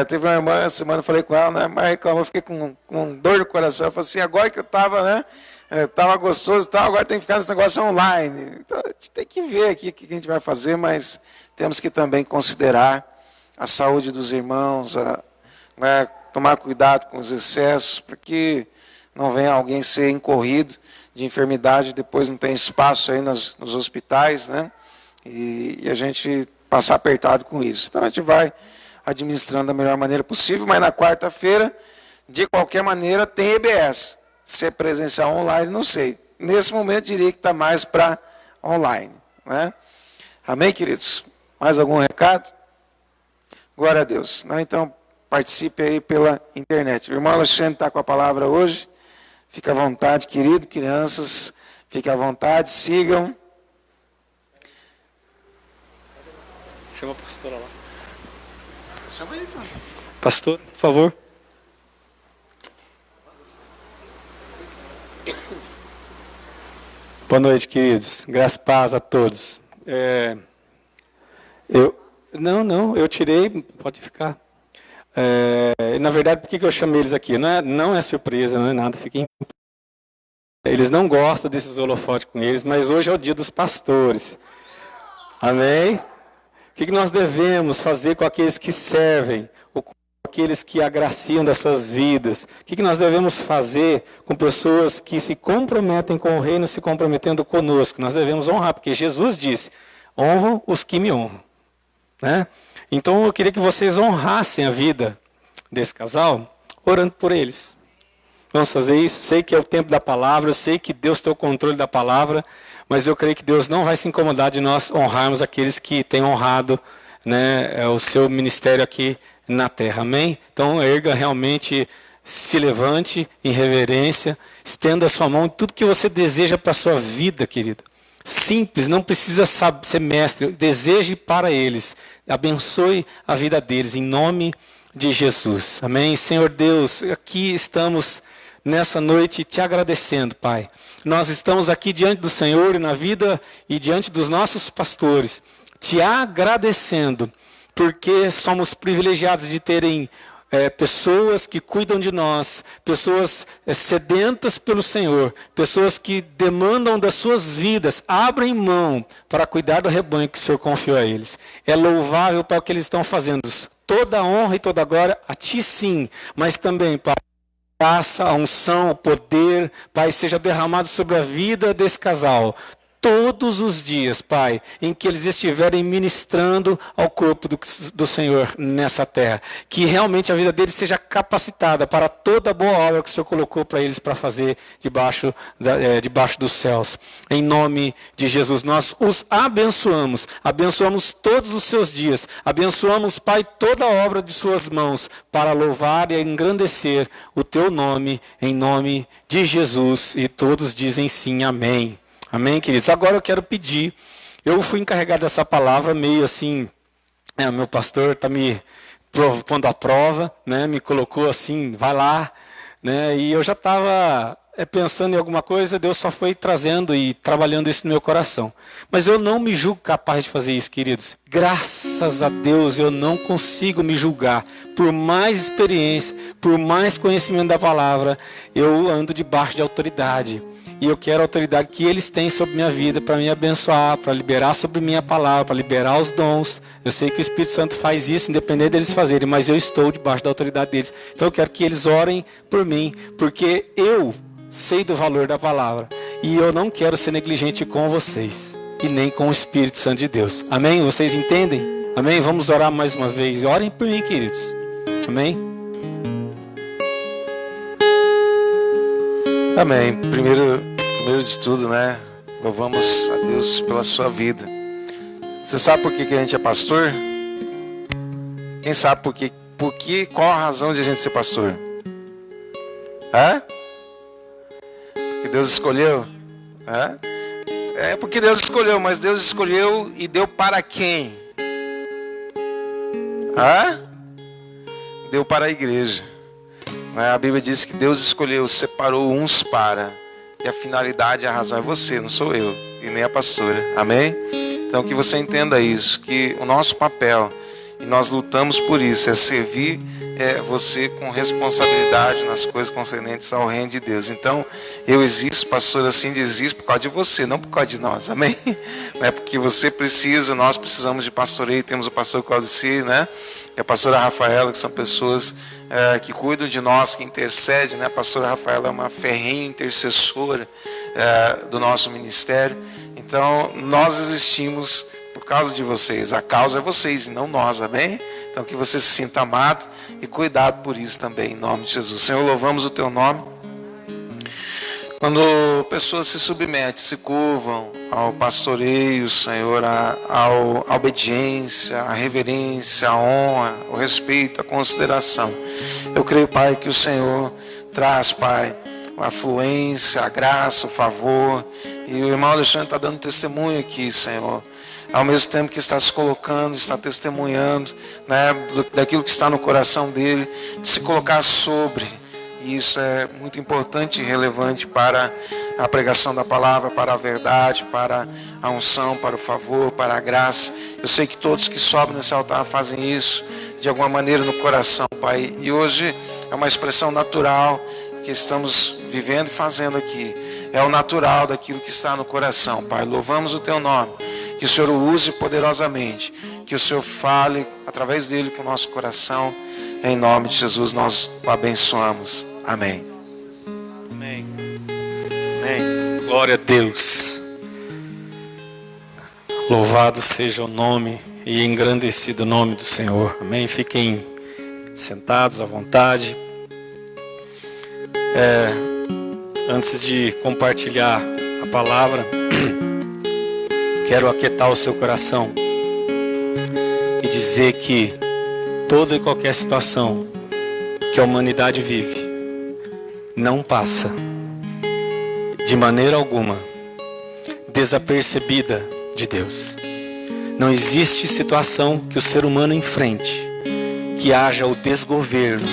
Teve uma irmã, essa semana eu falei com ela, né, mas reclamou, fiquei com dor no coração. Eu falei assim, agora que eu estava, né, estava gostoso e tal, agora tem que ficar nesse negócio online. Então, a gente tem que ver aqui o que a gente vai fazer, mas temos que também considerar a saúde dos irmãos, né, tomar cuidado com os excessos, para que não venha alguém ser incorrido de enfermidade, depois não tem espaço aí nos hospitais, né? E a gente passar apertado com isso. Então a gente vai administrando da melhor maneira possível, mas na quarta-feira, de qualquer maneira, tem EBS. Se é presencial ou online, não sei. Nesse momento, diria que está mais para online, né? Amém, queridos? Mais algum recado? Glória a Deus. Então, participe aí pela internet. O irmão Alexandre está com a palavra hoje. Fique à vontade, querido, crianças, fique à vontade, sigam. Chama a pastora lá. Chama aí, Sandra. Pastor, por favor. Boa noite, queridos. Graças e paz a todos. Eu tirei, pode ficar. Na verdade, por que eu chamei eles aqui? Não é surpresa, não é nada, fiquem. Eles não gostam desses holofotes com eles, mas hoje é o dia dos pastores. Amém? O que nós devemos fazer com aqueles que servem, ou com aqueles que agraciam das suas vidas? O que nós devemos fazer com pessoas que se comprometem com o reino, se comprometendo conosco? Nós devemos honrar, porque Jesus disse, honro os que me honram, né? Então eu queria que vocês honrassem a vida desse casal, orando por eles. Vamos fazer isso? Sei que é o tempo da palavra, eu sei que Deus tem o controle da palavra, mas eu creio que Deus não vai se incomodar de nós honrarmos aqueles que têm honrado, né, o seu ministério aqui na terra. Amém? Então erga realmente, se levante em reverência, estenda a sua mão em tudo que você deseja para a sua vida, querido. Simples, não precisa ser mestre, deseje para eles, abençoe a vida deles, em nome de Jesus. Amém? Senhor Deus, aqui estamos nessa noite te agradecendo, Pai. Nós estamos aqui diante do Senhor e na vida e diante dos nossos pastores, te agradecendo, porque somos privilegiados de terem pessoas que cuidam de nós, pessoas sedentas pelo Senhor, pessoas que demandam das suas vidas, abrem mão para cuidar do rebanho que o Senhor confiou a eles. É louvável para o que eles estão fazendo. Toda a honra e toda a glória a Ti sim, mas também, Pai, a graça, a unção, o poder, Pai, seja derramado sobre a vida desse casal. Todos os dias, Pai, em que eles estiverem ministrando ao corpo do Senhor nessa terra. Que realmente a vida deles seja capacitada para toda a boa obra que o Senhor colocou para eles para fazer debaixo dos céus. Em nome de Jesus, nós os abençoamos. Abençoamos todos os seus dias. Abençoamos, Pai, toda a obra de suas mãos para louvar e engrandecer o teu nome, em nome de Jesus. E todos dizem sim, amém. Amém, queridos? Agora eu quero pedir, eu fui encarregado dessa palavra meio assim, o meu pastor está me pondo à prova, né? Me colocou assim, vai lá, né? E eu já estava pensando em alguma coisa, Deus só foi trazendo e trabalhando isso no meu coração. Mas eu não me julgo capaz de fazer isso, queridos. Graças a Deus eu não consigo me julgar. Por mais experiência, por mais conhecimento da palavra, eu ando debaixo de autoridade. E eu quero a autoridade que eles têm sobre minha vida para me abençoar, para liberar sobre minha palavra, para liberar os dons. Eu sei que o Espírito Santo faz isso, independente deles fazerem, mas eu estou debaixo da autoridade deles. Então eu quero que eles orem por mim, porque eu sei do valor da palavra. E eu não quero ser negligente com vocês, e nem com o Espírito Santo de Deus. Amém? Vocês entendem? Amém? Vamos orar mais uma vez. Orem por mim, queridos. Amém? Amém. Primeiro de tudo, né? Louvamos a Deus pela sua vida. Você sabe por que a gente é pastor? Quem sabe por quê? Qual a razão de a gente ser pastor? Porque Deus escolheu? É porque Deus escolheu, mas Deus escolheu e deu para quem? Deu para a igreja. A Bíblia diz que Deus escolheu, separou uns para. E a finalidade, a razão é você, não sou eu. E nem a pastora. Amém? Então que você entenda isso. Que o nosso papel, e nós lutamos por isso, é servir você com responsabilidade nas coisas concernentes ao reino de Deus. Então, eu existo, pastor, assim existo por causa de você, não por causa de nós. Amém? Não é porque você precisa, nós precisamos de pastoreio. Temos o pastor Claudici, né? E a pastora Rafaela, que são pessoas que cuidam de nós, que intercedem, né? A pastora Rafaela é uma ferrenha intercessora do nosso ministério. Então, nós existimos por causa de vocês. A causa é vocês e não nós, amém? Então, que você se sinta amado e cuidado por isso também, em nome de Jesus. Senhor, louvamos o teu nome. Quando pessoas se submetem, se curvam ao pastoreio, Senhor, à obediência, à reverência, à honra, ao respeito, à consideração, eu creio, Pai, que o Senhor traz, Pai, a fluência, a graça, o favor. E o irmão Alexandre está dando testemunho aqui, Senhor, ao mesmo tempo que está se colocando, está testemunhando, né, daquilo que está no coração dele, de se colocar sobre. E isso é muito importante e relevante para a pregação da palavra, para a verdade, para a unção, para o favor, para a graça. Eu sei que todos que sobem nesse altar fazem isso de alguma maneira no coração, Pai. E hoje é uma expressão natural que estamos vivendo e fazendo aqui. É o natural daquilo que está no coração, Pai. Louvamos o teu nome. Que o Senhor o use poderosamente. Que o Senhor fale através dele com o nosso coração. Em nome de Jesus nós o abençoamos. Amém. Amém. Amém. Glória a Deus. Louvado seja o nome e engrandecido o nome do Senhor. Amém. Fiquem sentados à vontade. Antes de compartilhar a palavra, quero aquietar o seu coração e dizer que toda e qualquer situação que a humanidade vive não passa de maneira alguma desapercebida de Deus. Não existe situação que o ser humano enfrente que haja o desgoverno,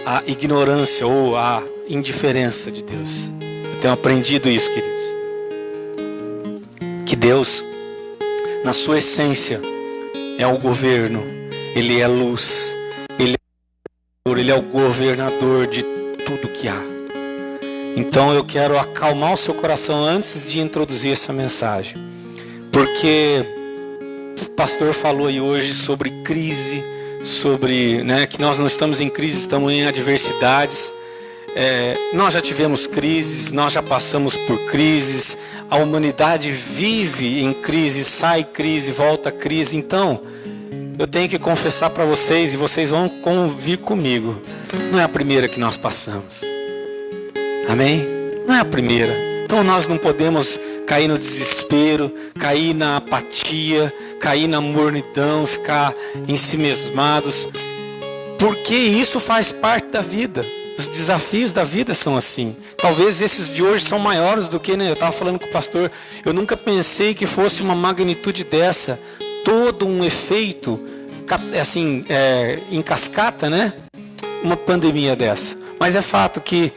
a ignorância ou a indiferença de Deus. Eu tenho aprendido isso, queridos. Que Deus, na sua essência, é o governo. Ele é luz, Ele é o governador de tudo que há. Então eu quero acalmar o seu coração antes de introduzir essa mensagem. Porque o pastor falou aí hoje sobre crise, sobre que nós não estamos em crise, estamos em adversidades. Nós já tivemos crises, nós já passamos por crises. A humanidade vive em crise, sai crise, volta crise. Então eu tenho que confessar para vocês, e vocês vão convir comigo, não é a primeira que nós passamos. Amém? Não é a primeira. Então nós não podemos cair no desespero, cair na apatia, cair na mornidão, ficar ensimesmados, porque isso faz parte da vida. Os desafios da vida são assim. Talvez esses de hoje são maiores do que, né? Eu estava falando com o pastor, eu nunca pensei que fosse uma magnitude dessa, todo um efeito, assim, em cascata, né? Uma pandemia dessa. Mas é fato que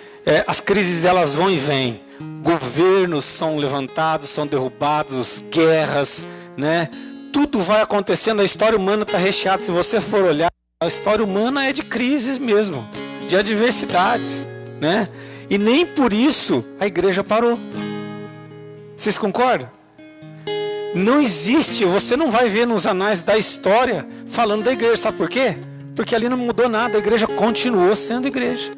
as crises elas vão e vêm. Governos são levantados, são derrubados, guerras, né? Tudo vai acontecendo, a história humana está recheada. Se você for olhar, a história humana é de crises mesmo, de adversidades, né? E nem por isso a igreja parou. Vocês concordam? Não existe, você não vai ver nos anais da história falando da igreja, sabe por quê? Porque ali não mudou nada, a igreja continuou sendo igreja.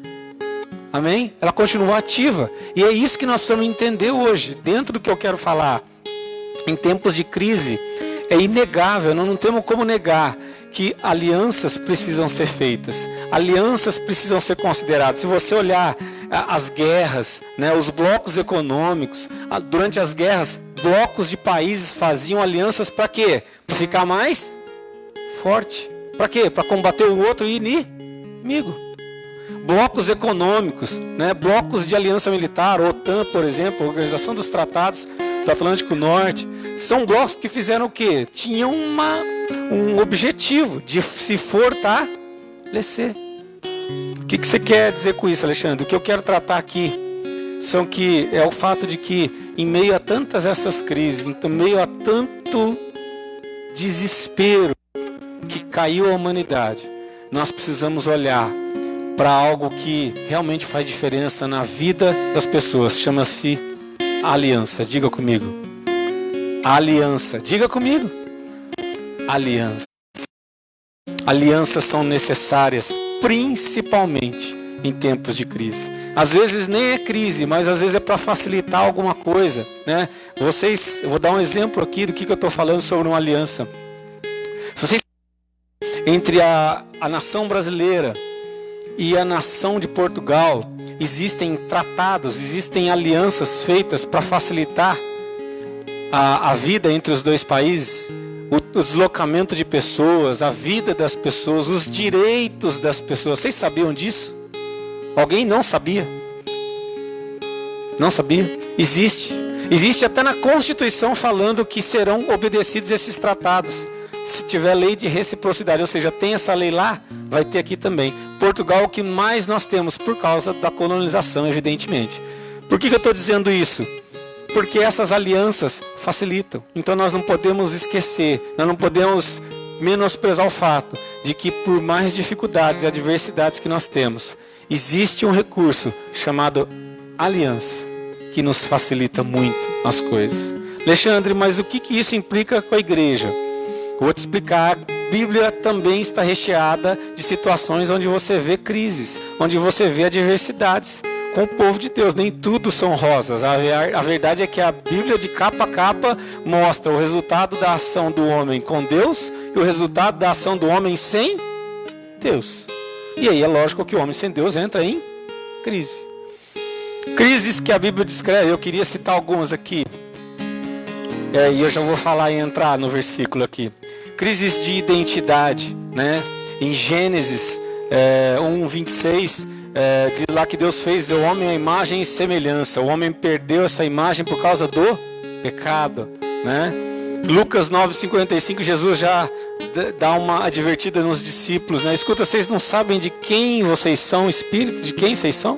Amém? Ela continuou ativa. E é isso que nós precisamos entender hoje, dentro do que eu quero falar. Em tempos de crise, é inegável, nós não temos como negar que alianças precisam ser feitas, alianças precisam ser consideradas. Se você olhar as guerras, né, os blocos econômicos, durante as guerras, blocos de países faziam alianças para quê? Para ficar mais forte. Para quê? Para combater o outro inimigo. Blocos econômicos, né, blocos de aliança militar, OTAN, por exemplo, Organização dos Tratados do Atlântico Norte, são blocos que fizeram o quê? Tinham um objetivo de se fortalecer. O que você quer dizer com isso, Alexandre? O que eu quero tratar aqui é o fato de que em meio a tantas essas crises, em meio a tanto desespero que caiu a humanidade, nós precisamos olhar para algo que realmente faz diferença na vida das pessoas. Chama-se aliança. Diga comigo. Aliança. Diga comigo. Aliança. Alianças são necessárias, principalmente em tempos de crise. Às vezes nem é crise, mas às vezes é para facilitar alguma coisa, né? Eu vou dar um exemplo aqui do que eu estou falando sobre uma aliança. Vocês, entre a nação brasileira e a nação de Portugal, existem tratados, existem alianças feitas para facilitar a vida entre os dois países, o deslocamento de pessoas, a vida das pessoas, os direitos das pessoas. Vocês sabiam disso? Alguém não sabia? Não sabia? Existe até na Constituição falando que serão obedecidos esses tratados. Se tiver lei de reciprocidade, ou seja, tem essa lei lá, vai ter aqui também. Portugal é o que mais nós temos por causa da colonização, evidentemente. Por que eu estou dizendo isso? Porque essas alianças facilitam. Então nós não podemos esquecer, nós não podemos menosprezar o fato de que por mais dificuldades e adversidades que nós temos, existe um recurso chamado aliança, que nos facilita muito as coisas. Alexandre, mas o que isso implica com a igreja? Vou te explicar. A Bíblia também está recheada de situações onde você vê crises, onde você vê adversidades com o povo de Deus. Nem tudo são rosas. A verdade é que a Bíblia, de capa a capa, mostra o resultado da ação do homem com Deus e o resultado da ação do homem sem Deus. E aí é lógico que o homem sem Deus entra em crise. Crises que a Bíblia descreve, eu queria citar algumas aqui. E eu já vou falar e entrar no versículo aqui. Crises de identidade, né? Em Gênesis 1:26, diz lá que Deus fez o homem à imagem e semelhança. O homem perdeu essa imagem por causa do pecado, né? Lucas 9:55, Jesus já dá uma advertida nos discípulos, né? Escuta, vocês não sabem de quem vocês são, espírito, de quem vocês são?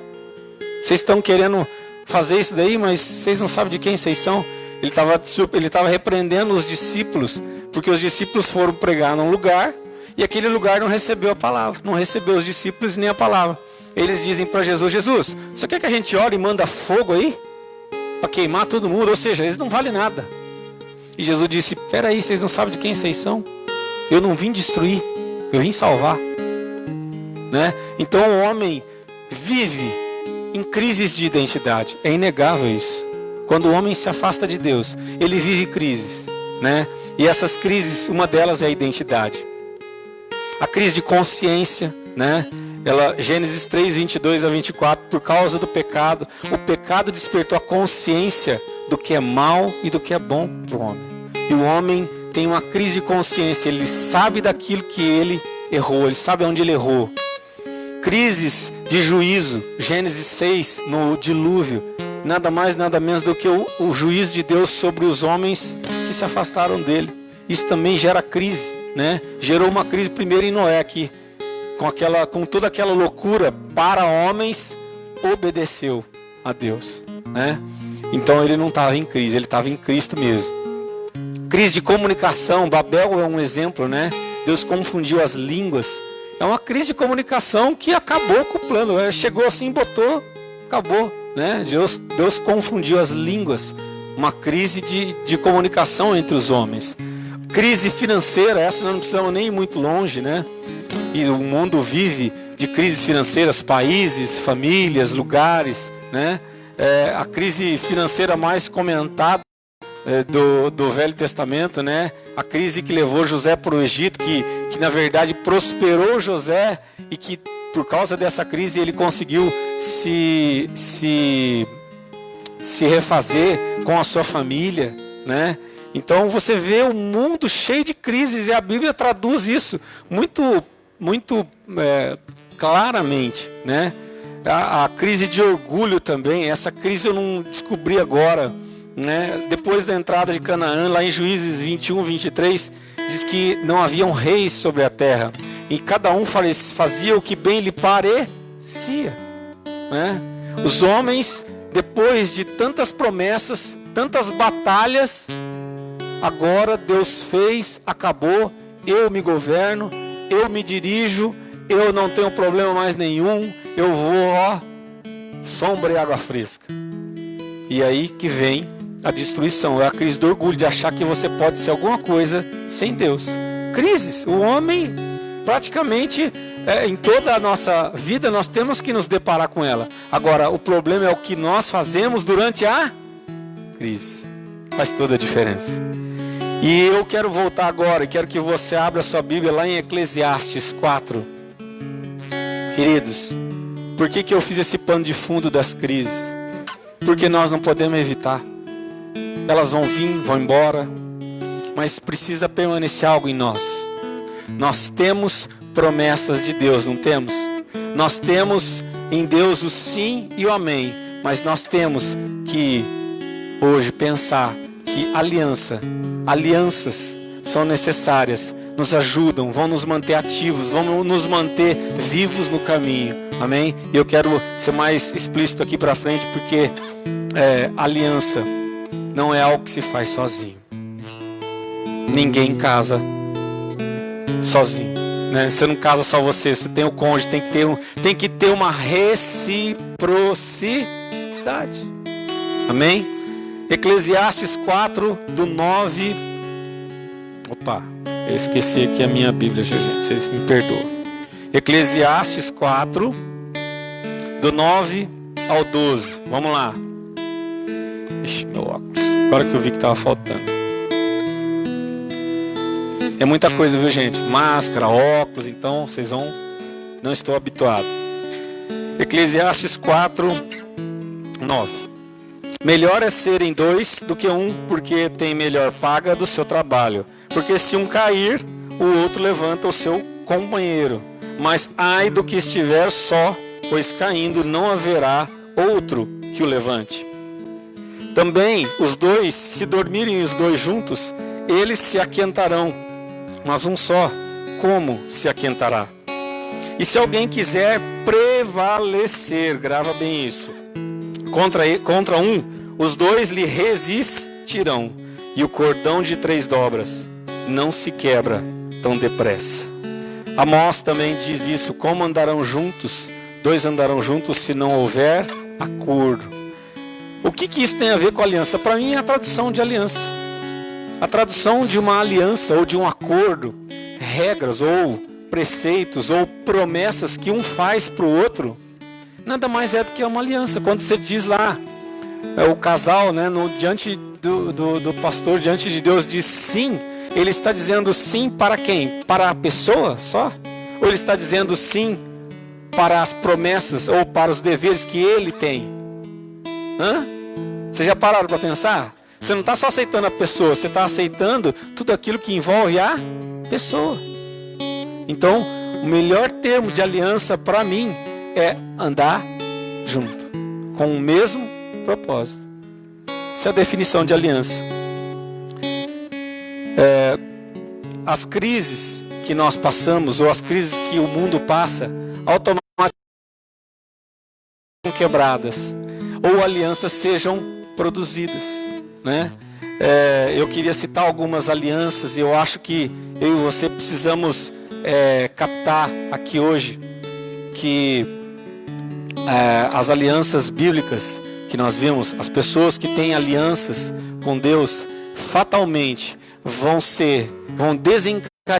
Vocês estão querendo fazer isso daí, mas vocês não sabem de quem vocês são? Ele estava repreendendo os discípulos, porque os discípulos foram pregar num lugar, e aquele lugar não recebeu a palavra, não recebeu os discípulos nem a palavra. Eles dizem para Jesus, Jesus, você quer que a gente ore e manda fogo aí? Para queimar todo mundo, ou seja, eles não valem nada. E Jesus disse, peraí, vocês não sabem de quem vocês são? Eu não vim destruir, eu vim salvar, né? Então o homem vive em crises de identidade, é inegável isso. Quando o homem se afasta de Deus, ele vive crises, né? E essas crises, uma delas é a identidade. A crise de consciência, né? Gênesis 3:22-24, por causa do pecado, o pecado despertou a consciência do que é mal e do que é bom para o homem. E o homem tem uma crise de consciência, ele sabe daquilo que ele errou, ele sabe onde ele errou. crises de juízo. Gênesis 6, no dilúvio, nada mais, nada menos do que o juízo de Deus sobre os homens que se afastaram dele. Isso também gera crise, né? Gerou uma crise primeiro em Noé, que com toda aquela loucura para homens, obedeceu a Deus, né? Então ele não estava em crise, ele estava em Cristo mesmo. Crise de comunicação, Babel é um exemplo, né? Deus confundiu as línguas. É uma crise de comunicação que acabou com o plano. Chegou assim, botou, acabou, né? Deus confundiu as línguas. Uma crise de comunicação entre os homens. Crise financeira, essa nós não precisamos nem ir muito longe, né? E o mundo vive de crises financeiras, países, famílias, lugares, né? A crise financeira mais comentada do Velho Testamento, né? A crise que levou José para o Egito, que na verdade prosperou José, e que por causa dessa crise ele conseguiu se refazer com a sua família, né? Então você vê um mundo cheio de crises, e a Bíblia traduz isso muito claramente, né? A crise de orgulho também, essa crise eu não descobri agora, né? Depois da entrada de Canaã, lá em Juízes 21, 23, diz que não haviam reis sobre a terra, e cada um fazia o que bem lhe parecia, né? Os homens, depois de tantas promessas, tantas batalhas, agora Deus fez, acabou, eu me governo, eu me dirijo, eu não tenho problema mais nenhum, eu vou, sombra e água fresca. E aí que vem a destruição, é a crise do orgulho, de achar que você pode ser alguma coisa sem Deus. Crises, o homem praticamente, em toda a nossa vida, nós temos que nos deparar com ela. Agora, o problema é o que nós fazemos durante a crise. Faz toda a diferença. E eu quero voltar agora, e quero que você abra sua Bíblia lá em Eclesiastes 4. Queridos, por que eu fiz esse pano de fundo das crises? Porque nós não podemos evitar. Elas vão vir, vão embora, mas precisa permanecer algo em nós. Nós temos promessas de Deus, não temos? Nós temos em Deus o sim e o amém, mas nós temos que hoje pensar que alianças são necessárias, nos ajudam, vão nos manter ativos, vão nos manter vivos no caminho, amém? E eu quero ser mais explícito aqui para frente, porque aliança não é algo que se faz sozinho. Ninguém casa sozinho, né? Você não casa só você tem o cônjuge, tem que ter uma reciprocidade, amém? Eclesiastes 4, do 9. Opa, eu esqueci aqui a minha Bíblia, gente, vocês me perdoam. Eclesiastes 4, do 9 ao 12. Vamos lá. Ixi, meu óculos. Agora que eu vi que estava faltando. É muita coisa, viu, gente? Máscara, óculos, então vocês vão... Não estou habituado. Eclesiastes 4, 9. Melhor é serem dois do que um, porque tem melhor paga do seu trabalho. Porque se um cair, o outro levanta o seu companheiro. Mas ai do que estiver só, pois caindo não haverá outro que o levante. Também os dois, se dormirem os dois juntos, eles se aquentarão. Mas um só, como se aquentará? E se alguém quiser prevalecer, grava bem isso, contra um, os dois lhe resistirão, e o cordão de 3 dobras não se quebra tão depressa. Amós também diz isso: como andarão juntos? 2 andarão juntos se não houver acordo. O que isso tem a ver com aliança? Para mim é a tradução de aliança. A tradução de uma aliança ou de um acordo, regras ou preceitos ou promessas que um faz para o outro, nada mais é do que uma aliança. Quando você diz lá, o casal, né, diante do pastor, diante de Deus, diz sim, ele está dizendo sim para quem? Para a pessoa só? Ou ele está dizendo sim para as promessas ou para os deveres que ele tem? Vocês já pararam para pensar? Você não está só aceitando a pessoa, você está aceitando tudo aquilo que envolve a pessoa. Então, O melhor termo de aliança para mim é andar junto, com o mesmo propósito. Essa é a definição de aliança. As crises que nós passamos, ou as crises que o mundo passa, automaticamente são quebradas, ou alianças sejam produzidas, né? Eu queria citar algumas alianças, e eu acho que eu e você precisamos captar aqui hoje que as alianças bíblicas que nós vimos, as pessoas que têm alianças com Deus, fatalmente vão desencadear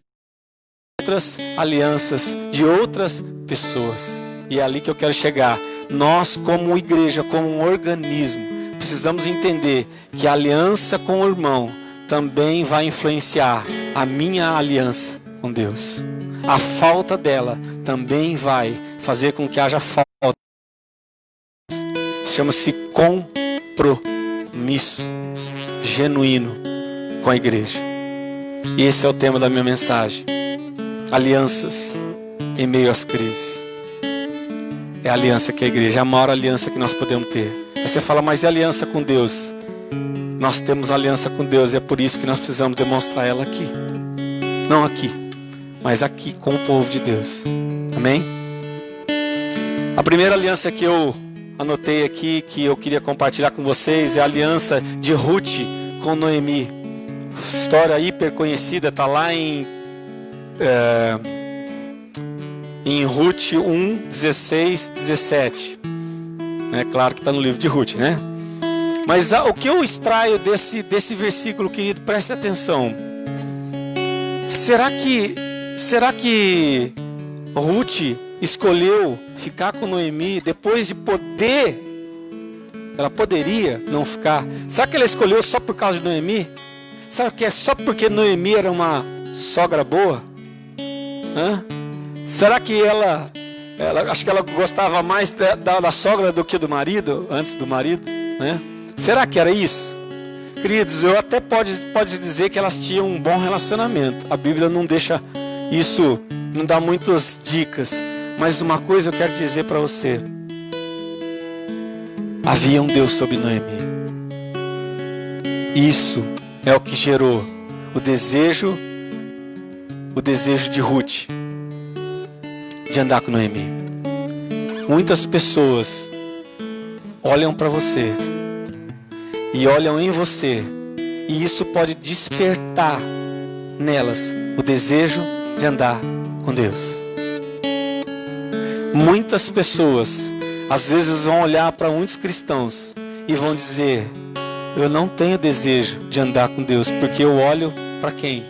outras alianças de outras pessoas. E é ali que eu quero chegar. Nós, como igreja, como um organismo, precisamos entender que a aliança com o irmão também vai influenciar a minha aliança com Deus. A falta dela também vai fazer com que haja falta. Chama-se compromisso genuíno com a igreja. E esse é o tema da minha mensagem. Alianças em meio às crises. É a aliança que a igreja, é a maior aliança que nós podemos ter. Aí você fala, mas e a aliança com Deus? Nós temos aliança com Deus e é por isso que nós precisamos demonstrar ela aqui. Não aqui, mas aqui com o povo de Deus. Amém? A primeira aliança que eu anotei aqui, que eu queria compartilhar com vocês, é a aliança de Ruth com Noemi. História hiper conhecida, está lá em Ruth 1, 16, 17. É claro que está no livro de Ruth, né? Mas o que eu extraio desse versículo, querido, preste atenção. Será que Ruth escolheu ficar com Noemi depois de poder? Ela poderia não ficar. Será que ela escolheu só por causa de Noemi? Sabe que é só porque Noemi era uma sogra boa? Será que ela acho que ela gostava mais da sogra do que do marido, antes do marido, né? Será que era isso? Queridos, eu até pode dizer que elas tinham um bom relacionamento. A Bíblia não deixa isso, não dá muitas dicas. Mas uma coisa eu quero dizer para você. Havia um Deus sobre Noemi. Isso é o que gerou o desejo de Ruth de andar com Noemi. Muitas pessoas olham para você e olham em você, e isso pode despertar nelas o desejo de andar com Deus. Muitas pessoas às vezes vão olhar para muitos cristãos e vão dizer: eu não tenho desejo de andar com Deus, porque eu olho para quem?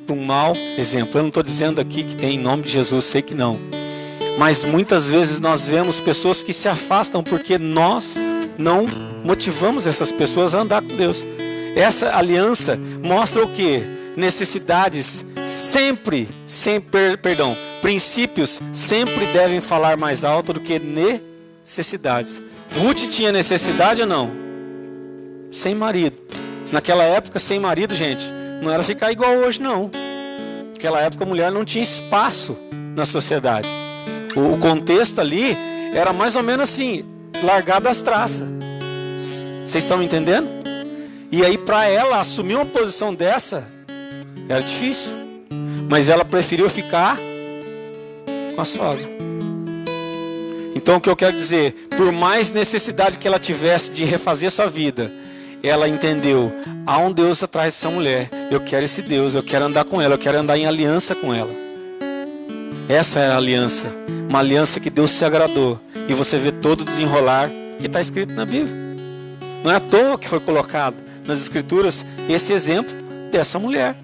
Para um mau exemplo. Eu não estou dizendo aqui que tem em nome de Jesus, sei que não. Mas muitas vezes nós vemos pessoas que se afastam porque nós não motivamos essas pessoas a andar com Deus. Essa aliança mostra o quê? Necessidades princípios sempre devem falar mais alto do que necessidades. Ruth tinha necessidade ou não? Sem marido. Naquela época, sem marido, gente, não era ficar igual hoje, não. Naquela época a mulher não tinha espaço na sociedade. O contexto ali era mais ou menos assim, largar das traças. Vocês estão me entendendo? E aí para ela assumir uma posição dessa era difícil. Mas ela preferiu ficar com a sogra. Então o que eu quero dizer, por mais necessidade que ela tivesse de refazer sua vida, ela entendeu, há um Deus atrás dessa mulher. Eu quero esse Deus, eu quero andar com ela, eu quero andar em aliança com ela. Essa é a aliança, uma aliança que Deus se agradou. E você vê todo o desenrolar que está escrito na Bíblia. Não é à toa que foi colocado nas Escrituras esse exemplo dessa mulher.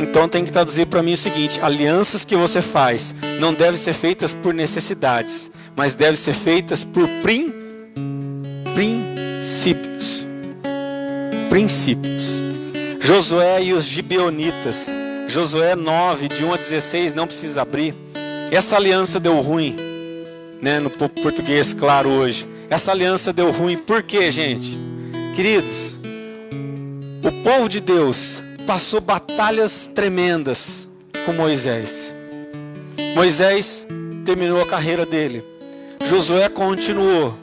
Então tem que traduzir para mim o seguinte: alianças que você faz não devem ser feitas por necessidades, mas devem ser feitas por princípios. Josué e os gibeonitas, Josué 9, de 1 a 16, não precisa abrir. Essa aliança deu ruim, né, no português claro hoje. Essa aliança deu ruim, por quê, gente? Queridos, o povo de Deus passou batalhas tremendas com Moisés. Moisés terminou a carreira dele. Josué continuou.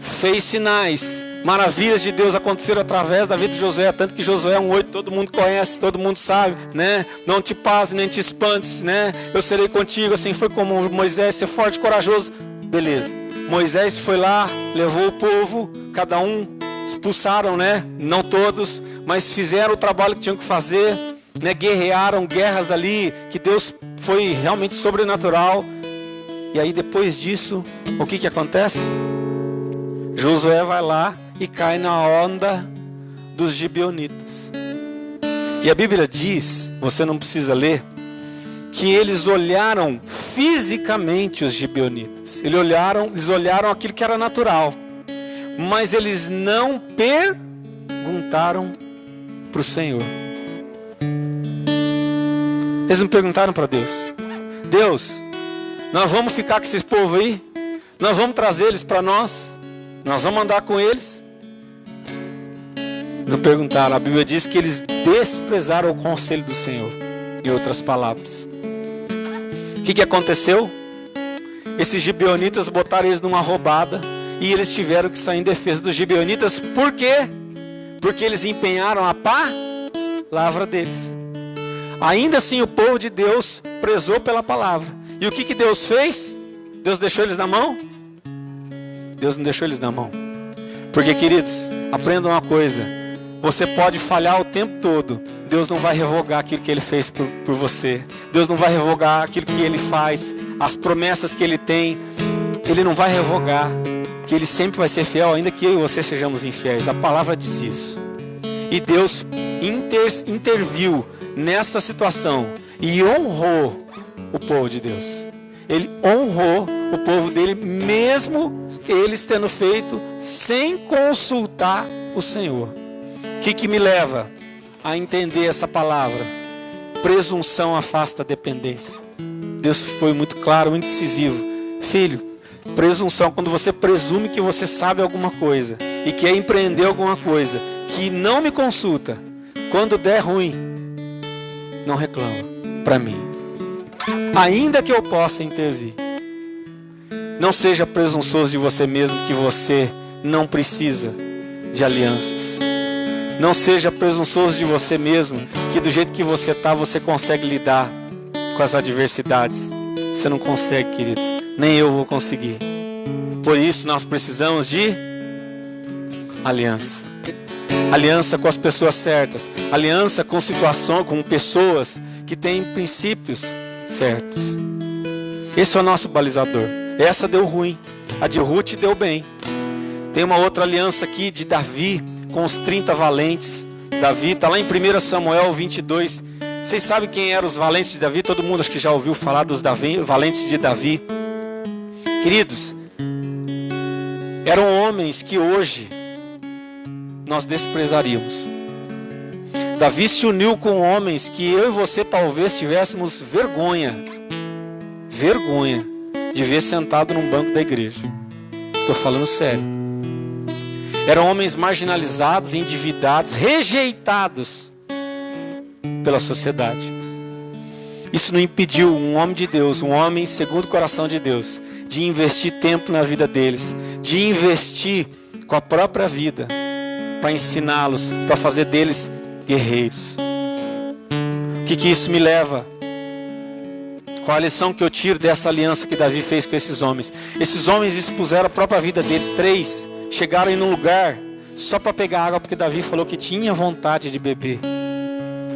Fez sinais, maravilhas de Deus aconteceram através da vida de Josué. Tanto que Josué 1:8, todo mundo conhece, todo mundo sabe, né? Não te passes, nem te espantes, né? Eu serei contigo. Assim foi como Moisés, ser forte e corajoso. Beleza. Moisés foi lá, levou o povo, cada um expulsaram, né? Não todos, mas fizeram o trabalho que tinham que fazer, né? Guerrearam guerras ali, que Deus foi realmente sobrenatural. E aí depois disso, o que acontece? Josué vai lá e cai na onda dos gibeonitas. E a Bíblia diz, você não precisa ler, que eles olharam fisicamente os gibeonitas. Eles olharam aquilo que era natural. Mas eles não perguntaram para o Senhor. Eles não perguntaram para Deus. Deus, nós vamos ficar com esses povos aí? Nós vamos trazer eles para nós? Nós vamos andar com eles? Não perguntaram. A Bíblia diz que eles desprezaram o conselho do Senhor. Em outras palavras. O que aconteceu? Esses gibeonitas botaram eles numa roubada. E eles tiveram que sair em defesa dos gibeonitas. Por quê? Porque eles empenharam a palavra deles. Ainda assim o povo de Deus prezou pela palavra. E o que Deus fez? Deus deixou eles na mão? Deus não deixou eles na mão. Porque, queridos, aprendam uma coisa. Você pode falhar o tempo todo. Deus não vai revogar aquilo que Ele fez por você. Deus não vai revogar aquilo que Ele faz. As promessas que Ele tem. Ele não vai revogar. Porque Ele sempre vai ser fiel, ainda que eu e você sejamos infiéis. A palavra diz isso. E Deus interviu nessa situação. E honrou o povo de Deus. Ele honrou o povo dele, mesmo eles tendo feito sem consultar o Senhor. O que me leva a entender essa palavra? Presunção afasta a dependência. Deus foi muito claro, muito decisivo. Filho, presunção, quando você presume que você sabe alguma coisa e quer empreender alguma coisa que não me consulta, quando der ruim, não reclama para mim. Ainda que eu possa intervir. Não seja presunçoso de você mesmo, que você não precisa de alianças. Não seja presunçoso de você mesmo, que do jeito que você está, você consegue lidar com as adversidades. Você não consegue, querido. Nem eu vou conseguir. Por isso nós precisamos de aliança. Aliança com as pessoas certas. Aliança com situações, com pessoas que têm princípios certos. Esse é o nosso balizador. Essa deu ruim. A de Ruth deu bem. Tem uma outra aliança aqui de Davi com os 30 valentes. Davi está lá em 1 Samuel 22. Vocês sabem quem eram os valentes de Davi? Todo mundo acho que já ouviu falar dos valentes de Davi. Queridos, eram homens que hoje nós desprezaríamos. Davi se uniu com homens que eu e você talvez tivéssemos vergonha de ver sentado num banco da igreja. Estou falando sério. Eram homens marginalizados, endividados, rejeitados pela sociedade. Isso não impediu um homem de Deus, um homem segundo o coração de Deus, de investir tempo na vida deles, de investir com a própria vida para ensiná-los, para fazer deles guerreiros. O que isso me leva? Qual a lição que eu tiro dessa aliança que Davi fez com esses homens? Esses homens expuseram a própria vida deles. 3 chegaram em um lugar só para pegar água, porque Davi falou que tinha vontade de beber.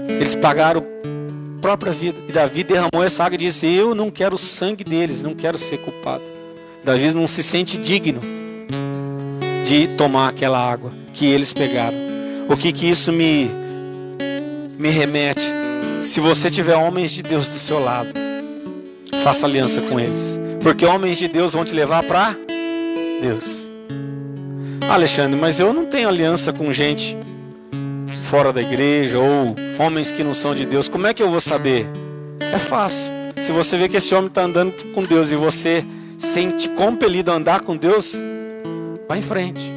Eles pagaram a própria vida. E Davi derramou essa água e disse: eu não quero o sangue deles, não quero ser culpado. Davi não se sente digno de tomar aquela água que eles pegaram. O que isso me remete? Se você tiver homens de Deus do seu lado, faça aliança com eles, porque homens de Deus vão te levar para Deus. Alexandre, mas eu não tenho aliança com gente fora da igreja ou homens que não são de Deus. Como é que eu vou saber? É fácil. Se você vê que esse homem está andando com Deus e você sente compelido a andar com Deus, vai em frente.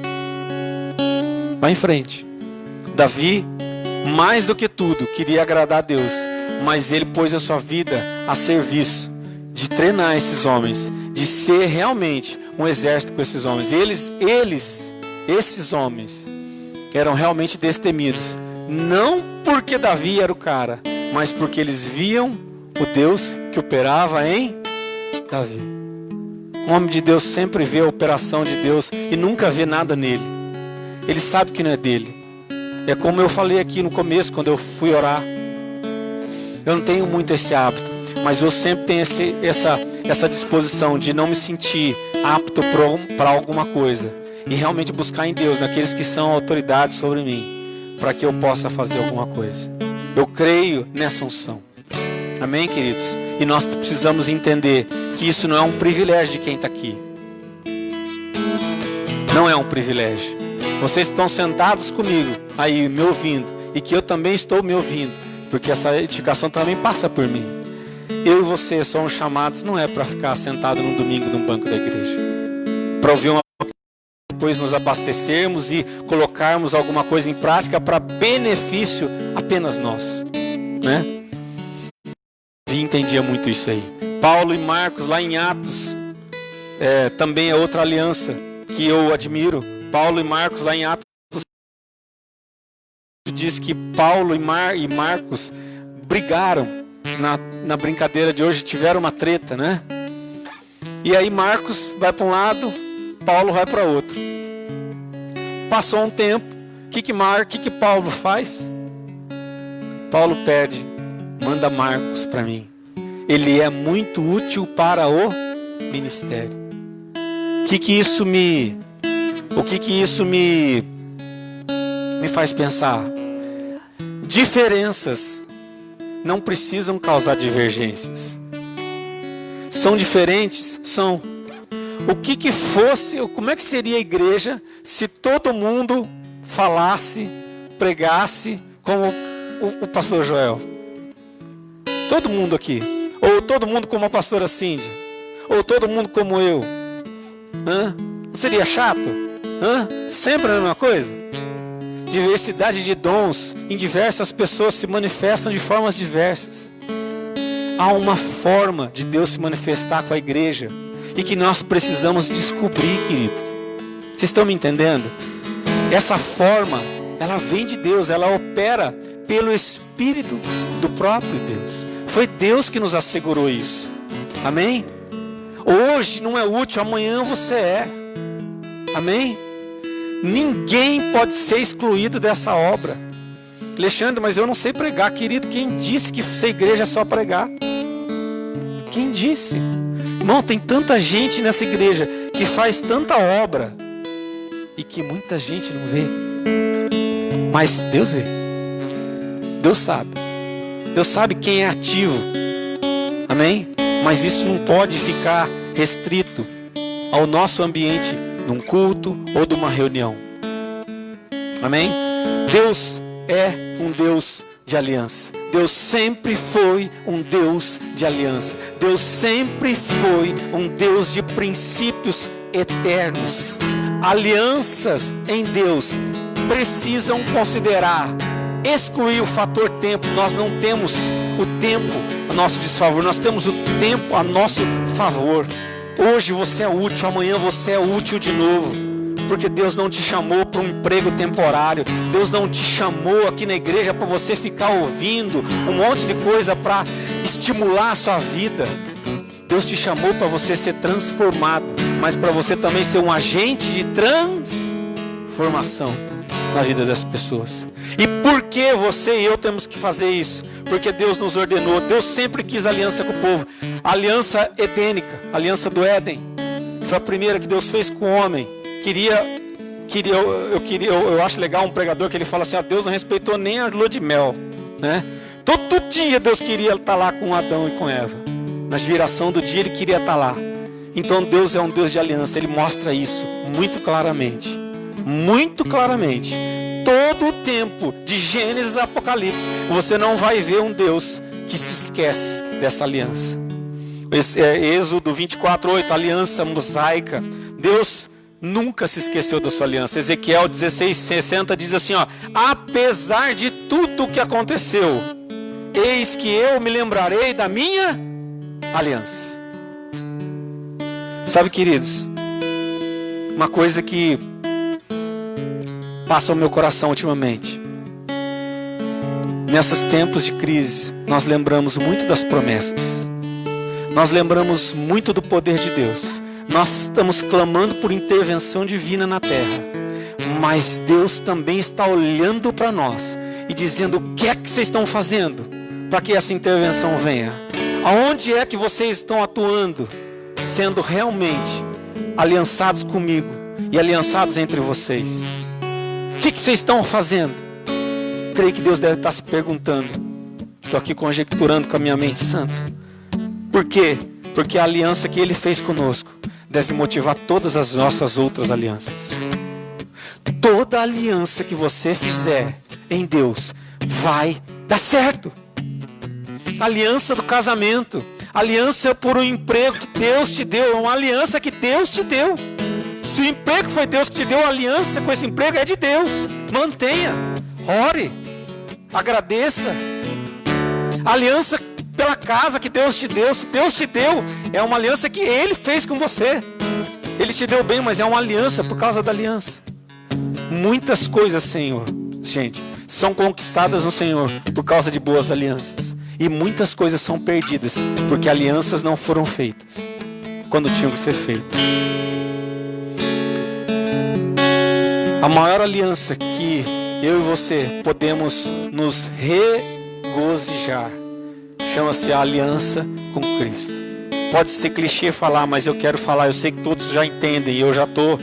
Vai em frente. Davi, mais do que tudo, queria agradar a Deus. mas ele pôs a sua vida a serviço de treinar esses homens, de ser realmente um exército com esses homens. Esses homens eram realmente destemidos, não porque Davi era o cara, mas porque eles viam o Deus que operava em Davi. Um homem de Deus sempre vê a operação de Deus e nunca vê nada nele. Ele sabe que não é dele. É como eu falei aqui no começo, quando eu fui orar. Eu não tenho muito esse hábito, mas eu sempre tenho essa disposição de não me sentir apto para alguma coisa e realmente buscar em Deus, naqueles que são autoridades sobre mim, para que eu possa fazer alguma coisa. Eu creio nessa unção. Amém, queridos? E nós precisamos entender que isso não é um privilégio de quem está aqui. Não é um privilégio. Vocês estão sentados comigo aí me ouvindo, e que eu também estou me ouvindo, porque essa edificação também passa por mim. Eu e você somos chamados, não é para ficar sentado num domingo num banco da igreja, para ouvir uma depois nos abastecermos e colocarmos alguma coisa em prática para benefício apenas nosso, né? Eu entendia muito isso aí. Paulo e Marcos lá em Atos, também é outra aliança que eu admiro. Paulo e Marcos lá em Atos diz que Paulo e Marcos brigaram na brincadeira de hoje, tiveram uma treta, né? E aí Marcos vai para um lado, Paulo vai para outro. Passou um tempo, o que Paulo faz? Paulo pede, manda Marcos para mim. Ele é muito útil para o ministério. O que isso me faz pensar? Diferenças não precisam causar divergências. São diferentes? São. Como é que seria a igreja se todo mundo falasse, pregasse como o pastor Joel? Todo mundo aqui. Ou todo mundo como a pastora Cindy. Ou todo mundo como eu. Não seria chato? Sempre a mesma coisa? Diversidade de dons em diversas pessoas se manifestam de formas diversas. Há uma forma de Deus se manifestar com a igreja e que nós precisamos descobrir, querido. Vocês estão me entendendo? Essa forma, ela vem de Deus, ela opera pelo Espírito do próprio Deus. Foi Deus que nos assegurou isso. Amém? Hoje não é útil, amanhã você é. Amém? Ninguém pode ser excluído dessa obra. Alexandre, mas eu não sei pregar. Querido, quem disse que ser igreja é só pregar? Quem disse? Irmão, tem tanta gente nessa igreja que faz tanta obra e que muita gente não vê. Mas Deus vê. Deus sabe. Deus sabe quem é ativo. Amém? Mas isso não pode ficar restrito ao nosso ambiente, num culto ou de uma reunião. Amém? Deus é um Deus de aliança. Deus sempre foi um Deus de aliança. Deus sempre foi um Deus de princípios eternos. Alianças em Deus precisam considerar, excluir o fator tempo. Nós não temos o tempo a nosso desfavor, nós temos o tempo a nosso favor. Hoje você é útil, amanhã você é útil de novo. Porque Deus não te chamou para um emprego temporário. Deus não te chamou aqui na igreja para você ficar ouvindo um monte de coisa para estimular a sua vida. Deus te chamou para você ser transformado, mas para você também ser um agente de transformação na vida das pessoas. E por que você e eu temos que fazer isso? Porque Deus nos ordenou. Deus sempre quis aliança com o povo. A aliança edênica, a aliança do Éden, foi a primeira que Deus fez com o homem. Eu acho legal um pregador que ele fala assim: Deus não respeitou nem a lua de mel, né? Todo dia Deus queria estar lá com Adão e com Eva. Na geração do dia ele queria estar lá. Então Deus é um Deus de aliança. Ele mostra isso muito claramente. Muito claramente. Todo o tempo, de Gênesis a Apocalipse, você não vai ver um Deus que se esquece dessa aliança. Êxodo 24:8, aliança mosaica. Deus nunca se esqueceu da sua aliança. Ezequiel 16:60 diz assim: apesar de tudo o que aconteceu, eis que eu me lembrarei da minha aliança. Sabe, queridos, uma coisa que passa ao meu coração ultimamente. Nesses tempos de crise, nós lembramos muito das promessas. Nós lembramos muito do poder de Deus. Nós estamos clamando por intervenção divina na terra. Mas Deus também está olhando para nós e dizendo: o que é que vocês estão fazendo para que essa intervenção venha? Aonde é que vocês estão atuando, sendo realmente aliançados comigo e aliançados entre vocês? O que vocês estão fazendo? Creio que Deus deve estar se perguntando. Estou aqui conjecturando com a minha mente santa. Por quê? Porque a aliança que Ele fez conosco deve motivar todas as nossas outras alianças. Toda aliança que você fizer em Deus vai dar certo. Aliança do casamento, aliança por um emprego que Deus te deu, é uma aliança que Deus te deu. Se o emprego foi Deus que te deu, a aliança com esse emprego é de Deus. Mantenha, ore, agradeça. Aliança pela casa que Deus te deu, se Deus te deu, é uma aliança que Ele fez com você. Ele te deu bem, mas é uma aliança por causa da aliança. Muitas coisas, Senhor, gente, são conquistadas no Senhor por causa de boas alianças. E muitas coisas são perdidas porque alianças não foram feitas quando tinham que ser feitas. A maior aliança que eu e você podemos nos regozijar chama-se a aliança com Cristo. Pode ser clichê falar, mas eu quero falar. Eu sei que todos já entendem e eu já estou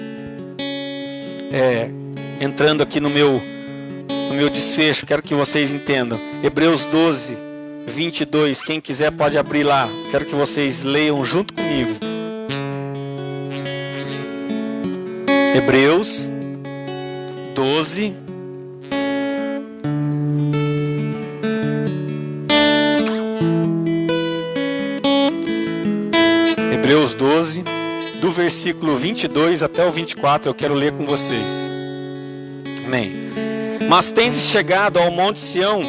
entrando aqui no meu desfecho. Quero que vocês entendam. Hebreus 12, 22. Quem quiser pode abrir lá. Quero que vocês leiam junto comigo. Hebreus 12. Hebreus 12, do versículo 22 até o 24, eu quero ler com vocês. Amém. Mas tendes chegado ao monte Sião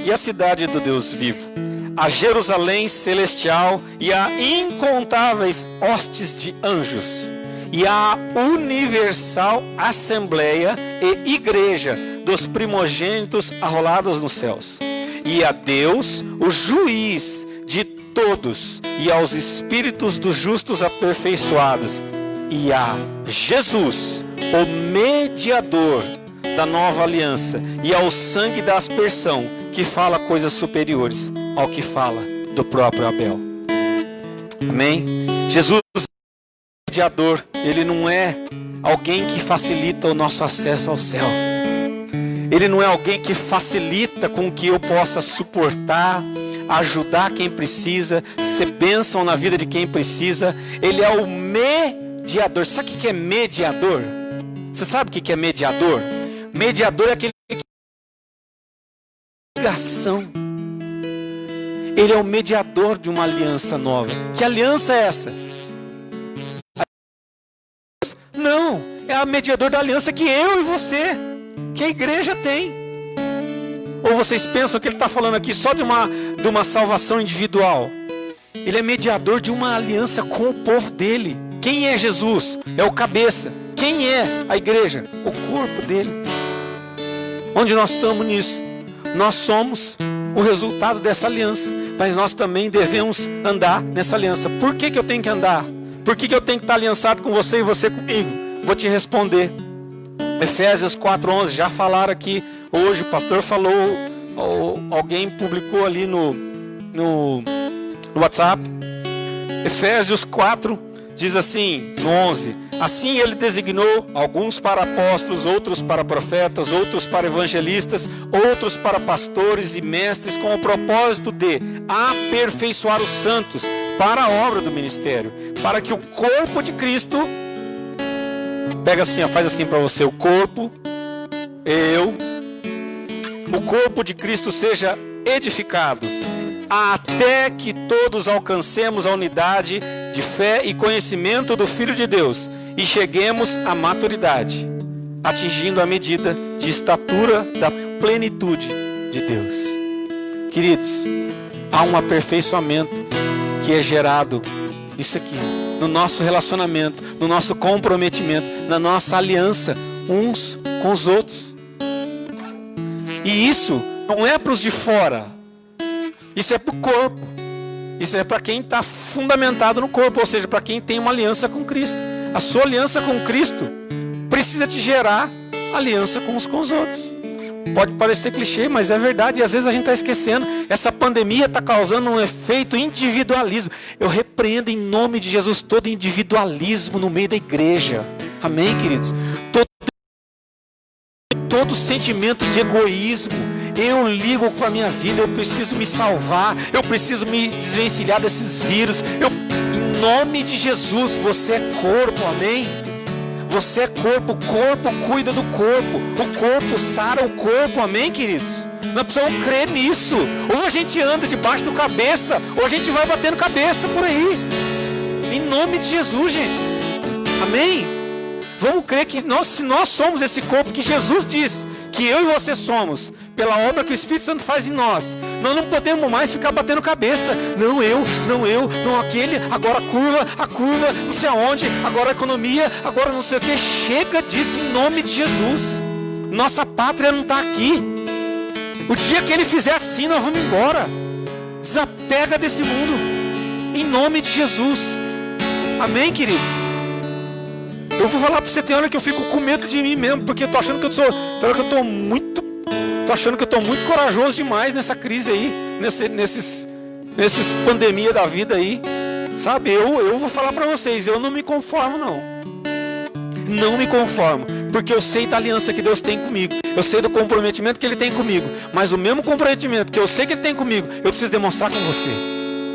e à cidade do Deus vivo, a Jerusalém celestial e a incontáveis hostes de anjos, e a universal assembleia e igreja dos primogênitos arrolados nos céus, e a Deus, o juiz de todos, e aos espíritos dos justos aperfeiçoados, e a Jesus, o mediador da nova aliança, e ao sangue da aspersão, que fala coisas superiores ao que fala do próprio Abel. Amém? Jesus é o mediador. Ele não é alguém que facilita o nosso acesso ao céu. Ele não é alguém que facilita com que eu possa suportar, ajudar quem precisa, ser bênção na vida de quem precisa. Ele é o mediador. Sabe o que é mediador? Você sabe o que é mediador? Mediador é aquele que ligação. Ele é o mediador de uma aliança nova. Que aliança é essa? Não, é o mediador da aliança que eu e você, que a igreja tem. Ou vocês pensam que ele está falando aqui só de uma salvação individual? Ele é mediador de uma aliança com o povo dele. Quem é Jesus? É o cabeça. Quem é a igreja? O corpo dele. Onde nós estamos nisso? Nós somos o resultado dessa aliança, mas nós também devemos andar nessa aliança. Por que eu tenho que andar? Por que eu tenho que estar aliançado com você e você comigo? Vou te responder. Efésios 4:11, já falaram aqui hoje, o pastor falou, alguém publicou ali no WhatsApp. Efésios 4 diz assim, no 11: assim ele designou alguns para apóstolos, outros para profetas, outros para evangelistas, outros para pastores e mestres, com o propósito de aperfeiçoar os santos para a obra do ministério, para que o corpo de Cristo, pega assim, faz assim para você, o corpo de Cristo seja edificado, até que todos alcancemos a unidade de fé e conhecimento do Filho de Deus e cheguemos à maturidade, atingindo a medida de estatura da plenitude de Deus. Queridos, há um aperfeiçoamento que é gerado nisso aqui, no nosso relacionamento, no nosso comprometimento, na nossa aliança uns com os outros. E isso não é para os de fora, isso é para o corpo, isso é para quem está fundamentado no corpo, ou seja, para quem tem uma aliança com Cristo. A sua aliança com Cristo precisa te gerar aliança com os outros. Pode parecer clichê, mas é verdade. E às vezes a gente está esquecendo. Essa pandemia está causando um efeito individualismo. Eu repreendo em nome de Jesus todo individualismo no meio da igreja. Amém, queridos? Todo sentimento de egoísmo. Eu ligo para a minha vida, eu preciso me salvar, eu preciso me desvencilhar desses vírus. Em nome de Jesus, você é corpo, amém? Você é corpo, o corpo cuida do corpo, o corpo sara o corpo, amém, queridos? Nós precisamos crer nisso. Ou a gente anda debaixo do cabeça, ou a gente vai batendo cabeça por aí. Em nome de Jesus, gente, amém? Vamos crer que se nós somos esse corpo que Jesus diz que eu e você somos, pela obra que o Espírito Santo faz em nós, nós não podemos mais ficar batendo cabeça. Não eu, não aquele, agora a curva, não sei aonde, agora a economia, agora não sei o que. Chega disso em nome de Jesus. Nossa pátria não está aqui. O dia que ele fizer assim, nós vamos embora. Desapega desse mundo, em nome de Jesus. Amém, queridos? Eu vou falar para você, tem hora que eu fico com medo de mim mesmo, porque eu tô achando que eu estou muito corajoso demais nessa crise aí, nesses pandemia da vida aí, sabe? Eu vou falar para vocês, eu não me conformo não me conformo, porque eu sei da aliança que Deus tem comigo, eu sei do comprometimento que Ele tem comigo, mas o mesmo comprometimento que eu sei que Ele tem comigo, eu preciso demonstrar com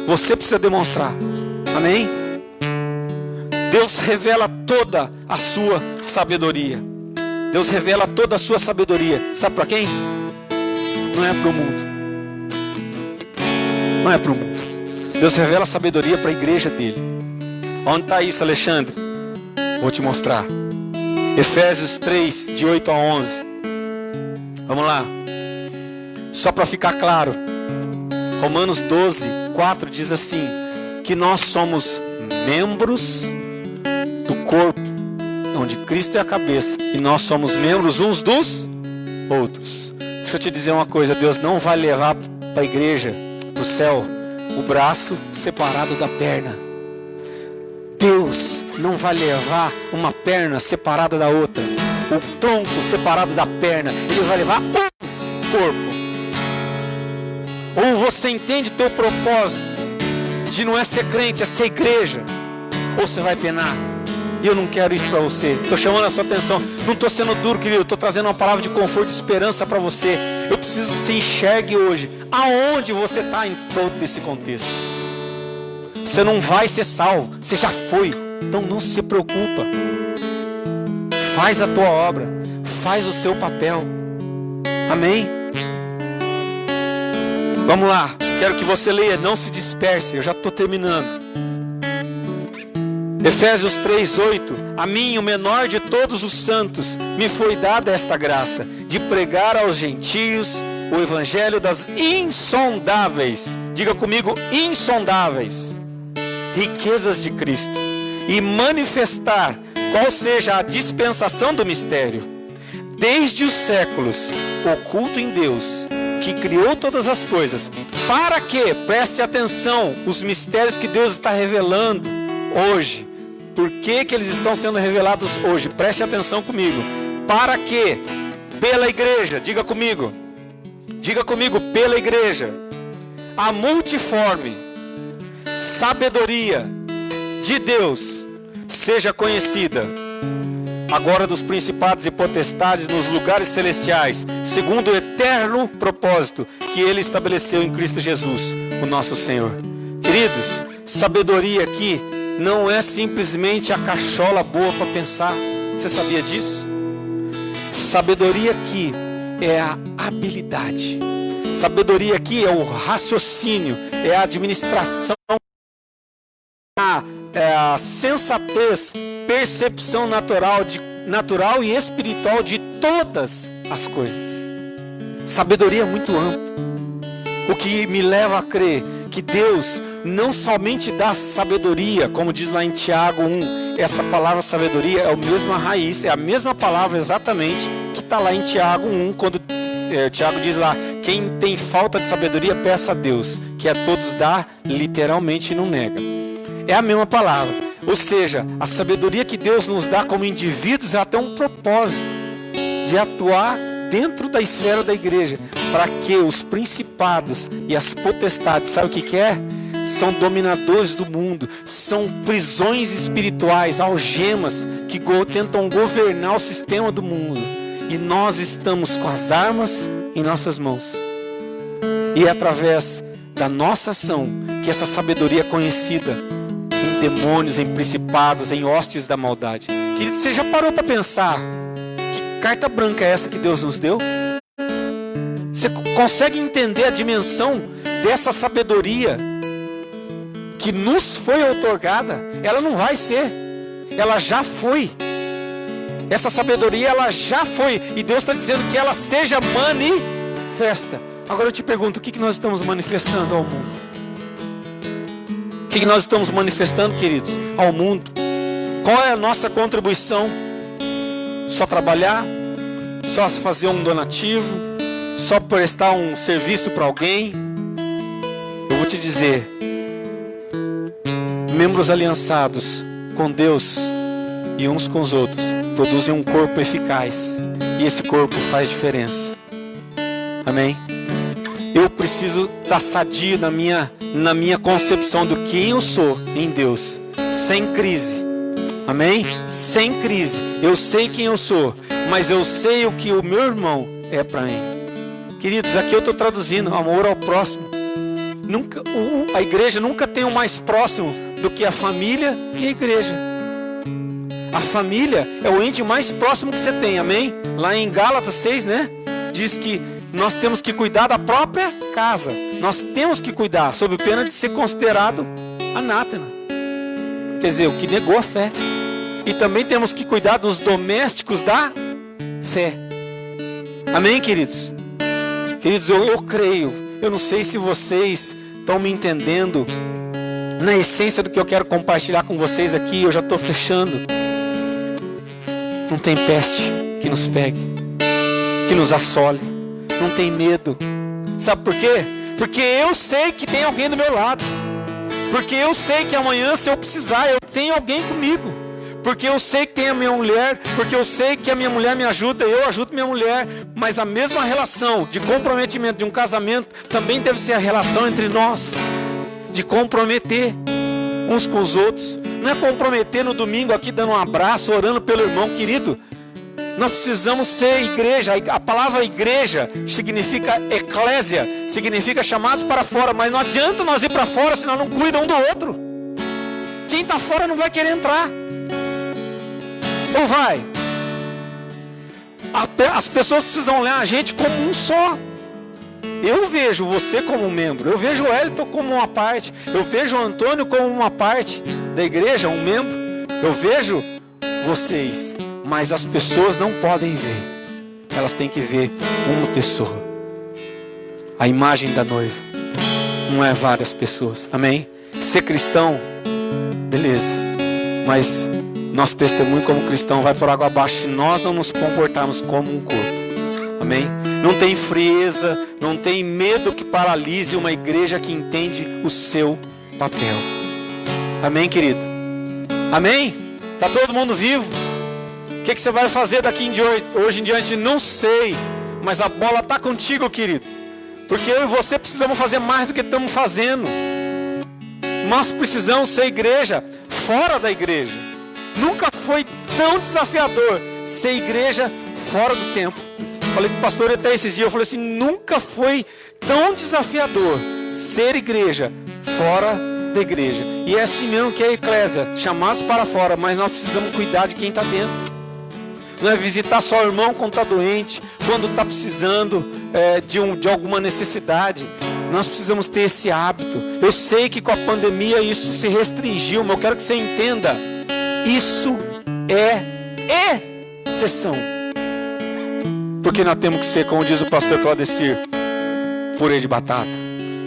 você precisa demonstrar, amém? Deus revela toda a sua sabedoria. Deus revela toda a sua sabedoria. Sabe para quem? Não é para o mundo. Não é para o mundo. Deus revela a sabedoria para a igreja dele. Onde está isso, Alexandre? Vou te mostrar. Efésios 3, de 8 a 11. Vamos lá. Só para ficar claro. Romanos 12, 4 diz assim: que nós somos membros do corpo, onde Cristo é a cabeça, e nós somos membros uns dos outros. Deixa eu te dizer uma coisa: Deus não vai levar para a igreja, para o céu, o braço separado da perna. Deus não vai levar uma perna separada da outra, o tronco separado da perna. Ele vai levar um corpo. Ou você entende teu propósito de não é ser crente, é ser igreja, ou você vai penar. E eu não quero isso para você. Estou chamando a sua atenção. Não estou sendo duro, querido. Estou trazendo uma palavra de conforto, de esperança para você. Eu preciso que você enxergue hoje aonde você está em todo esse contexto. Você não vai ser salvo, você já foi. Então não se preocupa. Faz a tua obra, faz o seu papel. Amém? Vamos lá. Quero que você leia, não se disperse. Eu já estou terminando. Efésios 3:8. A mim, o menor de todos os santos, me foi dada esta graça, de pregar aos gentios o evangelho das insondáveis, diga comigo, insondáveis riquezas de Cristo, e manifestar qual seja a dispensação do mistério, desde os séculos, oculto em Deus, que criou todas as coisas, para que, preste atenção, os mistérios que Deus está revelando hoje. Por que eles estão sendo revelados hoje? Preste atenção comigo. Para que, pela igreja, diga comigo, pela igreja, a multiforme sabedoria de Deus seja conhecida, agora dos principados e potestades nos lugares celestiais, segundo o eterno propósito que Ele estabeleceu em Cristo Jesus, o nosso Senhor. Queridos, sabedoria aqui não é simplesmente a cachola boa para pensar. Você sabia disso? Sabedoria aqui é a habilidade. Sabedoria aqui é o raciocínio, é a administração, é a sensatez, percepção natural e espiritual de todas as coisas. Sabedoria é muito amplo. O que me leva a crer que Deus não somente dá sabedoria, como diz lá em Tiago 1, essa palavra sabedoria é a mesma raiz, é a mesma palavra exatamente que está lá em Tiago 1, quando Tiago diz lá, quem tem falta de sabedoria, peça a Deus, que a todos dá, literalmente não nega. É a mesma palavra, ou seja, a sabedoria que Deus nos dá como indivíduos é até um propósito de atuar dentro da esfera da igreja, para que os principados e as potestades, sabe o que é? São dominadores do mundo, são prisões espirituais, algemas que tentam governar o sistema do mundo. E nós estamos com as armas em nossas mãos. E é através da nossa ação que essa sabedoria é conhecida em demônios, em principados, em hostes da maldade. Querido, você já parou para pensar que carta branca é essa que Deus nos deu? Você consegue entender a dimensão dessa sabedoria que nos foi outorgada? Ela não vai ser, ela já foi. Essa sabedoria, ela já foi. E Deus está dizendo que ela seja manifesta. Agora eu te pergunto, o que nós estamos manifestando ao mundo? O que nós estamos manifestando, queridos, ao mundo? Qual é a nossa contribuição? Só trabalhar? Só fazer um donativo? Só prestar um serviço para alguém? Eu vou te dizer, membros aliançados com Deus e uns com os outros produzem um corpo eficaz, e esse corpo faz diferença. Amém? Eu preciso estar sadio na minha concepção do quem eu sou em Deus, sem crise. Amém? Sem crise. Eu sei quem eu sou, mas eu sei o que o meu irmão é para mim. Queridos, aqui eu estou traduzindo amor ao próximo. A igreja nunca tem o mais próximo do que a família e a igreja. A família é o ente mais próximo que você tem, amém? Lá em Gálatas 6, né? Diz que nós temos que cuidar da própria casa. Nós temos que cuidar, sob pena de ser considerado anátema. Quer dizer, o que negou a fé. E também temos que cuidar dos domésticos da fé. Amém, queridos? Queridos, eu creio. Eu não sei se vocês estão me entendendo na essência do que eu quero compartilhar com vocês aqui. Eu já estou fechando. Não tem peste que nos pegue, que nos assole. Não tem medo. Sabe por quê? Porque eu sei que tem alguém do meu lado. Porque eu sei que amanhã, se eu precisar, eu tenho alguém comigo. Porque eu sei que tem a minha mulher. Porque eu sei que a minha mulher me ajuda, eu ajudo minha mulher. Mas a mesma relação de comprometimento de um casamento também deve ser a relação entre nós. De comprometer uns com os outros. Não é comprometer no domingo aqui dando um abraço, orando pelo irmão, querido. Nós precisamos ser igreja. A palavra igreja significa eclésia, significa chamados para fora. Mas não adianta nós ir para fora se nós não cuidamos um do outro. Quem está fora não vai querer entrar. Ou vai? As pessoas precisam olhar a gente como um só. Eu vejo você como um membro. Eu vejo o Elton como uma parte. Eu vejo o Antônio como uma parte da igreja, um membro. Eu vejo vocês. Mas as pessoas não podem ver. Elas têm que ver uma pessoa. A imagem da noiva. Não é várias pessoas. Amém? Ser cristão, beleza. Mas nosso testemunho como cristão vai por água abaixo se nós não nos comportarmos como um corpo. Amém? Não tem frieza, não tem medo que paralise uma igreja que entende o seu papel. Amém, querido? Amém? Está todo mundo vivo? O que você vai fazer daqui hoje em diante? Não sei. Mas a bola está contigo, querido. Porque eu e você precisamos fazer mais do que estamos fazendo. Nós precisamos ser igreja fora da igreja. Nunca foi tão desafiador ser igreja fora do templo. Falei com o pastor até esses dias. Eu falei assim, nunca foi tão desafiador ser igreja fora da igreja. E é assim mesmo que é a eclésia. Chamados para fora, mas nós precisamos cuidar de quem está dentro. Não é visitar só o irmão quando está doente, quando está precisando de alguma necessidade. Nós precisamos ter esse hábito. Eu sei que com a pandemia isso se restringiu, mas eu quero que você entenda. Isso é exceção. Porque nós temos que ser, como diz o pastor Claudecir, purê de batata.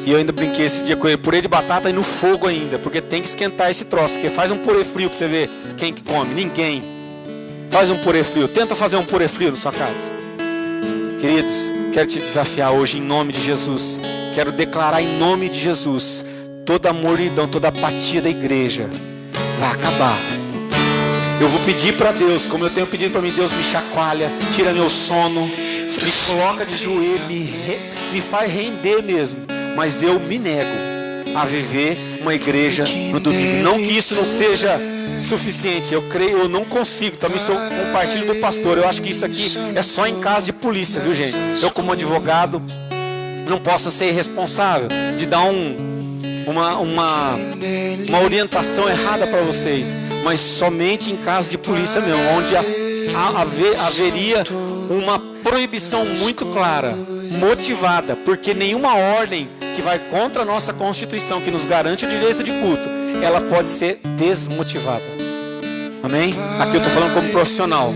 E eu ainda brinquei esse dia com ele, purê de batata e no fogo ainda, porque tem que esquentar esse troço, porque faz um purê frio pra você ver quem que come, ninguém. Faz um purê frio, tenta fazer um purê frio na sua casa. Queridos, quero te desafiar hoje em nome de Jesus. Quero declarar em nome de Jesus, toda a moridão, toda a apatia da igreja vai acabar. Eu vou pedir para Deus, como eu tenho pedido para mim, Deus me chacoalha, tira meu sono, me coloca de joelho, me faz render mesmo. Mas eu me nego a viver uma igreja no domingo. Não que isso não seja suficiente, eu creio, eu não consigo. Também sou compartilho do pastor. Eu acho que isso aqui é só em caso de polícia, viu, gente? Eu, como advogado, não posso ser irresponsável de dar uma orientação errada para vocês, mas somente em caso de polícia mesmo, onde haveria uma proibição muito clara, motivada, porque nenhuma ordem que vai contra a nossa Constituição, que nos garante o direito de culto, ela pode ser desmotivada. Amém? Aqui eu estou falando como profissional,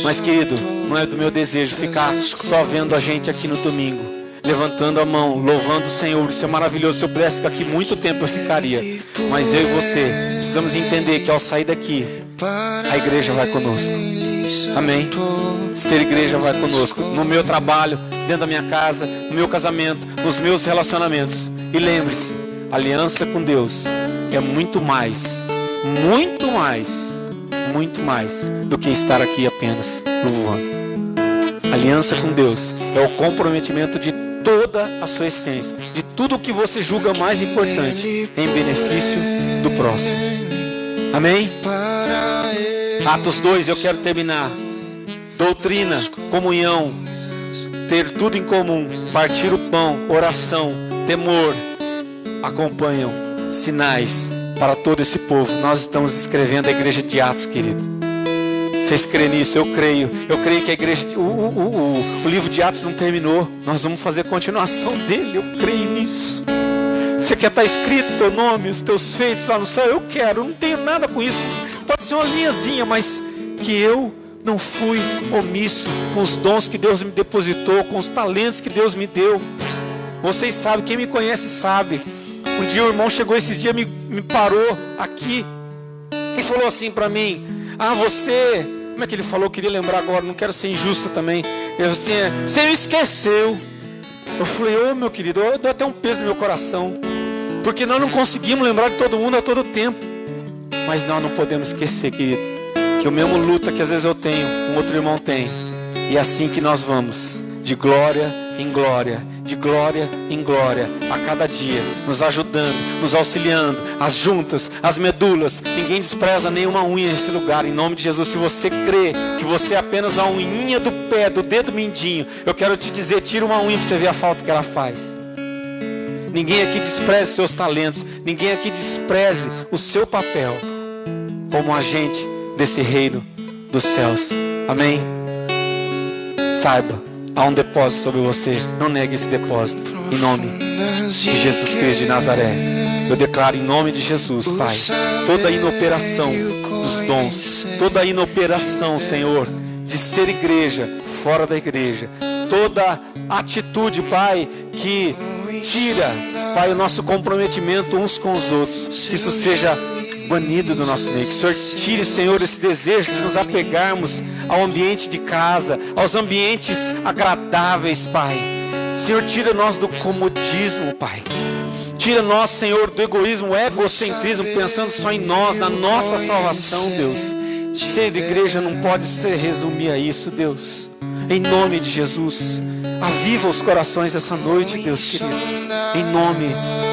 mas querido, não é do meu desejo ficar só vendo a gente aqui no domingo, levantando a mão, louvando o Senhor. Isso é maravilhoso. Se eu pudesse ficar aqui muito tempo eu ficaria, mas eu e você precisamos entender que ao sair daqui, a igreja vai conosco. Amém? Ser igreja vai conosco, no meu trabalho, dentro da minha casa, no meu casamento, nos meus relacionamentos. E lembre-se, aliança com Deus é muito mais do que estar aqui apenas louvando. Aliança com Deus é o comprometimento de toda a sua essência, de tudo o que você julga mais importante, em benefício do próximo. Amém? Atos 2, eu quero terminar. Doutrina, comunhão, ter tudo em comum, partir o pão, oração, temor, acompanham sinais para todo esse povo. Nós estamos escrevendo a igreja de Atos, querido. Vocês creem nisso? Eu creio que a igreja, o livro de Atos não terminou. Nós vamos fazer continuação dele. Eu creio nisso. Você quer estar escrito o teu nome, os teus feitos lá no céu? Eu quero, não tenho nada com isso. Pode ser uma linhazinha, mas que eu não fui omisso com os dons que Deus me depositou, com os talentos que Deus me deu. Vocês sabem, quem me conhece sabe. Um dia o irmão chegou esses dias, me parou aqui e falou assim para mim: você... Como é que ele falou? Eu queria lembrar agora, não quero ser injusto também. Ele falou assim: você me esqueceu. Eu falei: meu querido, eu dou até um peso no meu coração, porque nós não conseguimos lembrar de todo mundo a todo tempo. Mas nós não podemos esquecer, querido, que o mesmo luta que às vezes eu tenho, um outro irmão tem. E é assim que nós vamos, de glória em glória, de glória em glória, a cada dia, nos ajudando, nos auxiliando, as juntas, as medulas. Ninguém despreza nenhuma unha nesse lugar, em nome de Jesus. Se você crê que você é apenas a unhinha do pé, do dedo mindinho, eu quero te dizer, tira uma unha para você ver a falta que ela faz. Ninguém aqui despreze seus talentos, ninguém aqui despreze o seu papel como agente desse reino dos céus. Amém? Saiba, há um depósito sobre você. Não negue esse depósito. Em nome de Jesus Cristo de Nazaré, eu declaro em nome de Jesus, Pai, toda a inoperação dos dons, toda a inoperação, Senhor, de ser igreja fora da igreja, toda atitude, Pai, que tira, Pai, o nosso comprometimento uns com os outros, que isso seja banido do nosso meio. Que o Senhor tire, Senhor, esse desejo de nos apegarmos ao ambiente de casa, aos ambientes agradáveis, Pai. Senhor, tira nós do comodismo, Pai. Tira nós, Senhor, do egoísmo, o egocentrismo, pensando só em nós, na nossa salvação, Deus. Ser igreja não pode se resumir a isso, Deus. Em nome de Jesus, aviva os corações essa noite, Deus querido. Em nome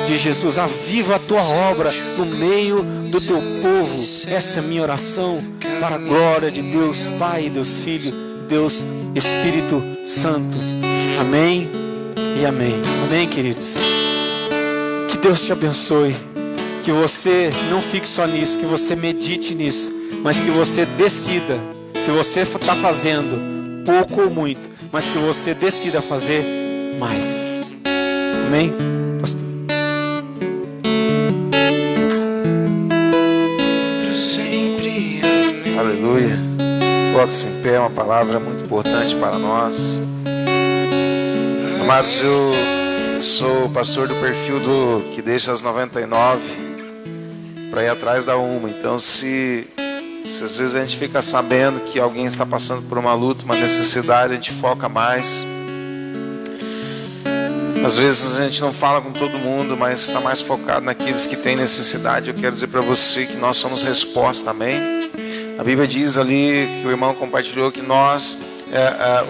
de Jesus, aviva a tua obra no meio do teu povo. Essa é a minha oração, para a glória de Deus Pai, Deus Filho, Deus Espírito Santo. Amém e amém. Amém, queridos. Que Deus te abençoe. Que você não fique só nisso, que você medite nisso, mas que você decida, se você está fazendo pouco ou muito, mas que você decida fazer mais. Amém? Pastor. Aleluia. Coloque-se em pé, uma palavra muito importante para nós. Amados, eu Eu sou o pastor do perfil do que deixa as 99 para ir atrás da uma. Então se às vezes a gente fica sabendo que alguém está passando por uma luta, uma necessidade, a gente foca mais. Às vezes a gente não fala com todo mundo, mas está mais focado naqueles que têm necessidade. Eu quero dizer para você que nós somos resposta, amém? A Bíblia diz ali, que o irmão compartilhou, que nós,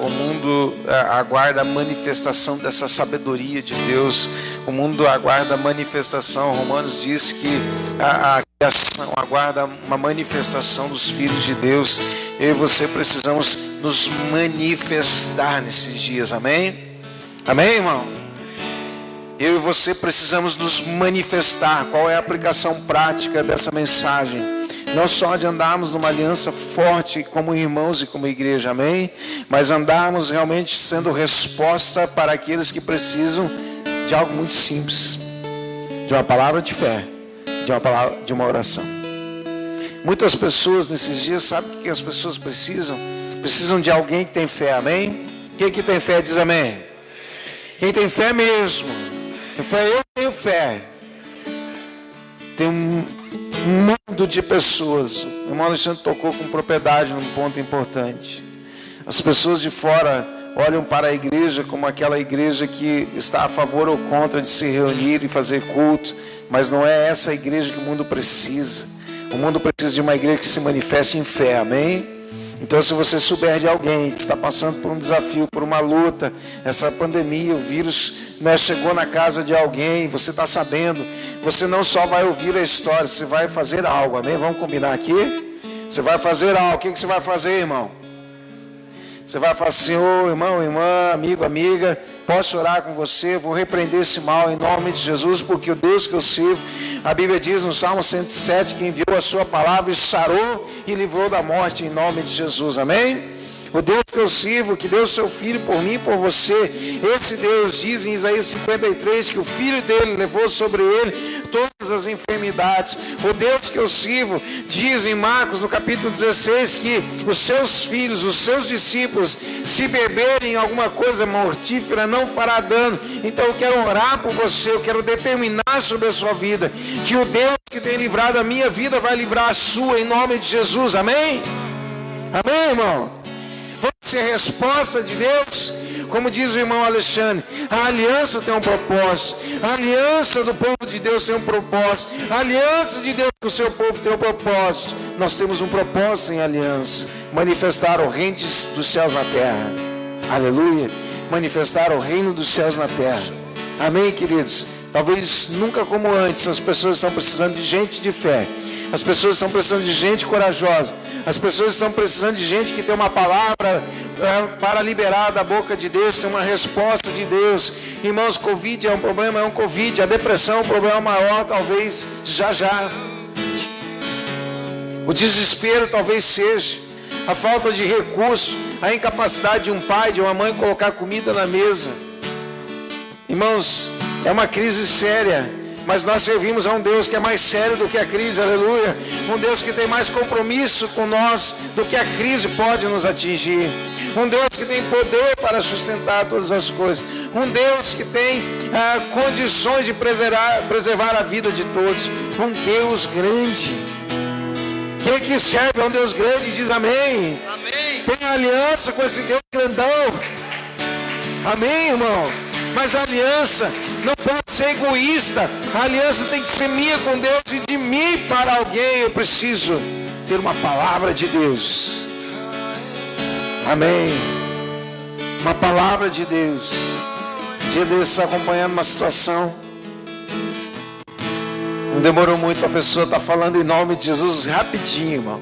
o mundo aguarda a manifestação dessa sabedoria de Deus. O mundo aguarda a manifestação. Romanos diz que a criação aguarda uma manifestação dos filhos de Deus. Eu e você precisamos nos manifestar nesses dias, amém? Amém, irmão? Eu e você precisamos nos manifestar. Qual é a aplicação prática dessa mensagem? Não só de andarmos numa aliança forte como irmãos e como igreja, amém? Mas andarmos realmente sendo resposta para aqueles que precisam de algo muito simples. De uma palavra de fé, de uma oração. Muitas pessoas nesses dias, sabe o que as pessoas precisam? Precisam de alguém que tem fé, amém? Quem que tem fé diz amém? Quem tem fé mesmo? Eu tenho fé. Tem um mundo de pessoas. O irmão Alexandre tocou com propriedade num ponto importante. As pessoas de fora olham para a igreja como aquela igreja que está a favor ou contra de se reunir e fazer culto, mas não é essa a igreja que o mundo precisa. O mundo precisa de uma igreja que se manifeste em fé, amém? Então, se você souber de alguém que está passando por um desafio, por uma luta, essa pandemia, o vírus chegou na casa de alguém, você está sabendo, você não só vai ouvir a história, você vai fazer algo, amém? Vamos combinar aqui? Você vai fazer algo. O que você vai fazer, irmão? Você vai falar assim: ô irmão, irmã, amigo, amiga, posso orar com você? Vou repreender esse mal em nome de Jesus, porque o Deus que eu sirvo, a Bíblia diz no Salmo 107 que enviou a sua palavra e sarou e livrou da morte em nome de Jesus, amém? O Deus que eu sirvo, que deu o seu Filho por mim e por você, esse Deus diz em Isaías 53 que o Filho dele levou sobre ele todas as enfermidades. O Deus que eu sirvo diz em Marcos no capítulo 16 que os seus filhos, os seus discípulos, se beberem alguma coisa mortífera não fará dano. Então eu quero orar por você, eu quero determinar sobre a sua vida que o Deus que tem livrado a minha vida vai livrar a sua em nome de Jesus, amém? Amém, irmão? Vamos ser resposta de Deus, como diz o irmão Alexandre. A aliança tem um propósito. A aliança do povo de Deus tem um propósito. A aliança de Deus com o seu povo tem um propósito. Nós temos um propósito em aliança: manifestar o reino dos céus na terra. Aleluia. Manifestar o reino dos céus na terra. Amém, queridos? Talvez nunca como antes as pessoas estão precisando de gente de fé. As pessoas estão precisando de gente corajosa. As pessoas estão precisando de gente que tem uma palavra para liberar da boca de Deus, tem uma resposta de Deus. Irmãos, Covid é um problema, é um Covid. A depressão é um problema maior, talvez já. O desespero talvez seja. A falta de recurso, a incapacidade de um pai, de uma mãe colocar comida na mesa. Irmãos, é uma crise séria. Mas nós servimos a um Deus que é mais sério do que a crise, aleluia. Um Deus que tem mais compromisso com nós do que a crise pode nos atingir. Um Deus que tem poder para sustentar todas as coisas. Um Deus que tem condições de preservar a vida de todos. Um Deus grande. Quem que serve a um Deus grande diz amém. Amém. Tem aliança com esse Deus grandão. Amém, irmão? Mas a aliança não pode ser egoísta. A aliança tem que ser minha com Deus e de mim para alguém. Eu preciso ter uma palavra de Deus. Amém. Uma palavra de Deus. Dia desses acompanhando uma situação. Não demorou muito para a pessoa estar falando em nome de Jesus rapidinho, irmão.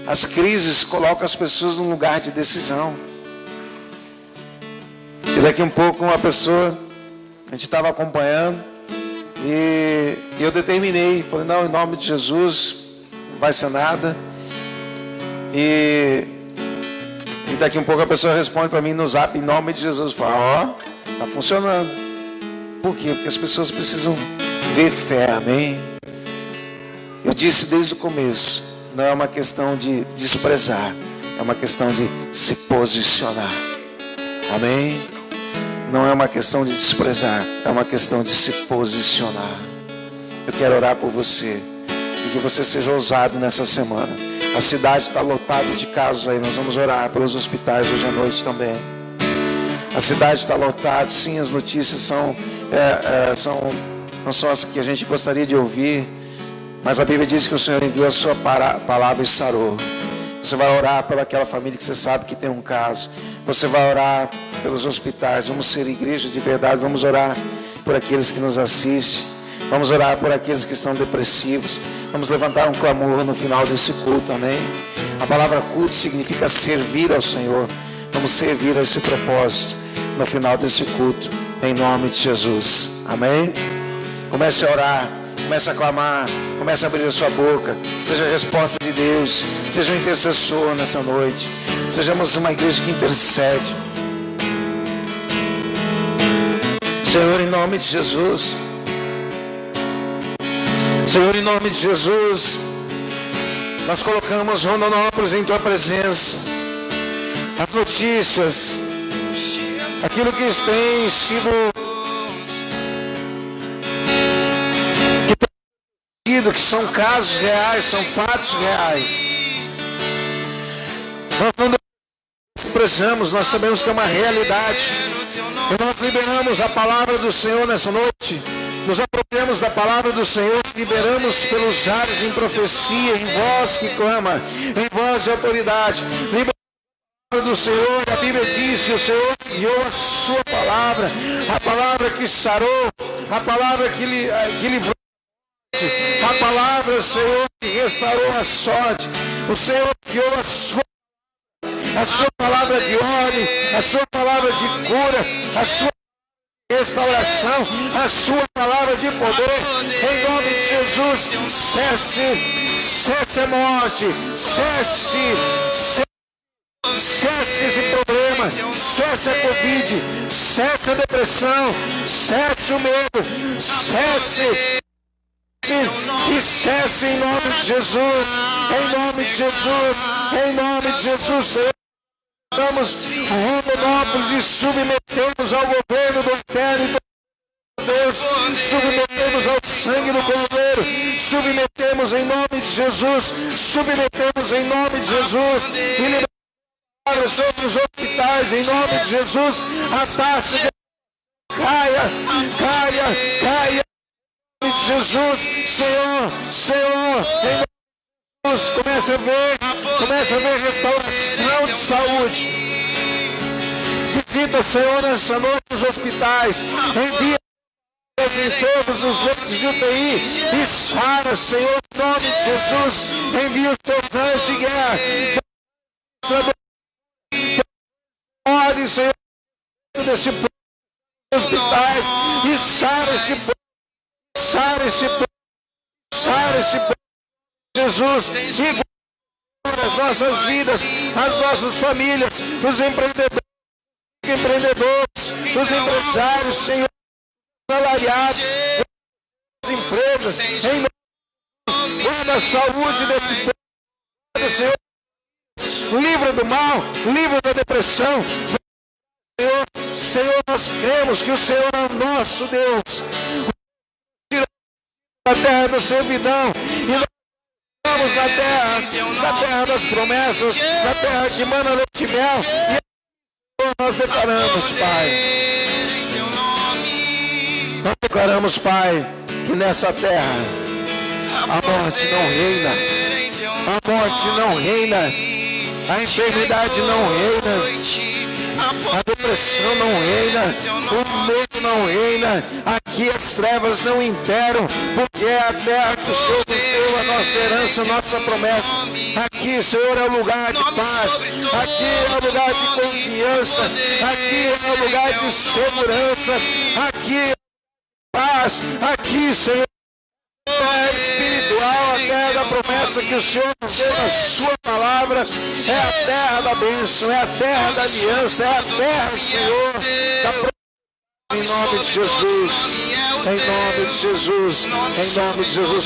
As crises colocam as pessoas num lugar de decisão. E daqui um pouco uma pessoa, a gente estava acompanhando, e eu determinei, falei, não, em nome de Jesus, não vai ser nada. E daqui um pouco a pessoa responde para mim no zap, em nome de Jesus. Fala, está funcionando. Por quê? Porque as pessoas precisam ver fé, amém? Eu disse desde o começo, não é uma questão de desprezar, é uma questão de se posicionar. Amém? não é uma questão de desprezar, é uma questão de se posicionar. Eu quero orar por você e que você seja ousado nessa semana. A cidade está lotada de casos aí, nós vamos orar pelos hospitais hoje à noite também. A cidade está lotada, sim, as notícias não são as que a gente gostaria de ouvir, mas a Bíblia diz que o Senhor enviou a sua palavra e sarou. Você vai orar pelaquela família que você sabe que tem um caso. Você vai orar pelos hospitais. Vamos ser igreja de verdade. Vamos orar por aqueles que nos assistem. Vamos orar por aqueles que estão depressivos. Vamos levantar um clamor no final desse culto, amém? A palavra culto significa servir ao Senhor. Vamos servir a esse propósito no final desse culto, em nome de Jesus, amém? Comece a orar, comece a clamar, comece a abrir a sua boca. Seja a resposta de Deus, seja um intercessor nessa noite. Sejamos uma igreja que intercede. Senhor, em nome de Jesus. Senhor, em nome de Jesus, nós colocamos Rondonópolis em Tua presença. As notícias, aquilo que tem sido, que são casos reais, são fatos reais. Nós não desprezamos, nós sabemos que é uma realidade. E nós liberamos a palavra do Senhor nessa noite. Nos apropriamos da palavra do Senhor, liberamos pelos ares em profecia, em voz que clama, em voz de autoridade. Liberamos a palavra do Senhor, a Bíblia diz que o Senhor enviou a sua palavra, a palavra que sarou, a palavra que livrou, a palavra, Senhor, que restaurou a sorte. O Senhor enviou a sua palavra de ordem, a sua palavra de cura, a sua restauração, a sua palavra de poder, em nome de Jesus. Cesse a morte, cesse esse problema, cesse a Covid, cesse a depressão, cesse o medo, cesse e cesse em nome de Jesus, em nome de Jesus, em nome de Jesus, Senhor. Estamos Rondonópolis e submetemos ao governo do Eterno e do Deus, submetemos ao sangue do Cordeiro, submetemos em nome de Jesus, submetemos em nome de Jesus e liberamos sobre os hospitais em nome de Jesus. A taxa de caia em nome de Jesus, Senhor, em nome de Jesus, comece a ver restauração de saúde. Visita, Senhor, nessa noite os hospitais, envia os enfermos nos leitos de UTI e sara, Senhor, em nome de Jesus. Envia os teus anjos de guerra, ordem, Senhor, desse povo dos hospitais e sara esse povo, Jesus, e as nossas vidas, as nossas famílias, os empreendedores, os empresários, Senhor, salariados, as empresas, em nome de guarda a saúde desse povo, Senhor, livra do mal, livra da depressão. Senhor, nós cremos que o Senhor é o nosso Deus, da terra da servidão, e nós estamos na terra das promessas, na terra que mana leite e mel, e nós declaramos, Pai, que nessa terra a morte não reina, a enfermidade não reina, a depressão não reina, o medo não reina, aqui as trevas não imperam, porque é a terra que o Senhor nos deu, a nossa herança, a nossa promessa. Aqui, Senhor, é o lugar de paz, aqui é o lugar de confiança, aqui é o lugar de segurança, aqui é paz, aqui, Senhor, é espiritual, a terra da promessa que o Senhor nos deu na sua palavra, é a terra da bênção, é a terra da aliança, é a terra, Senhor, da promessa. Em nome de Jesus, em nome de Jesus, em nome de Jesus,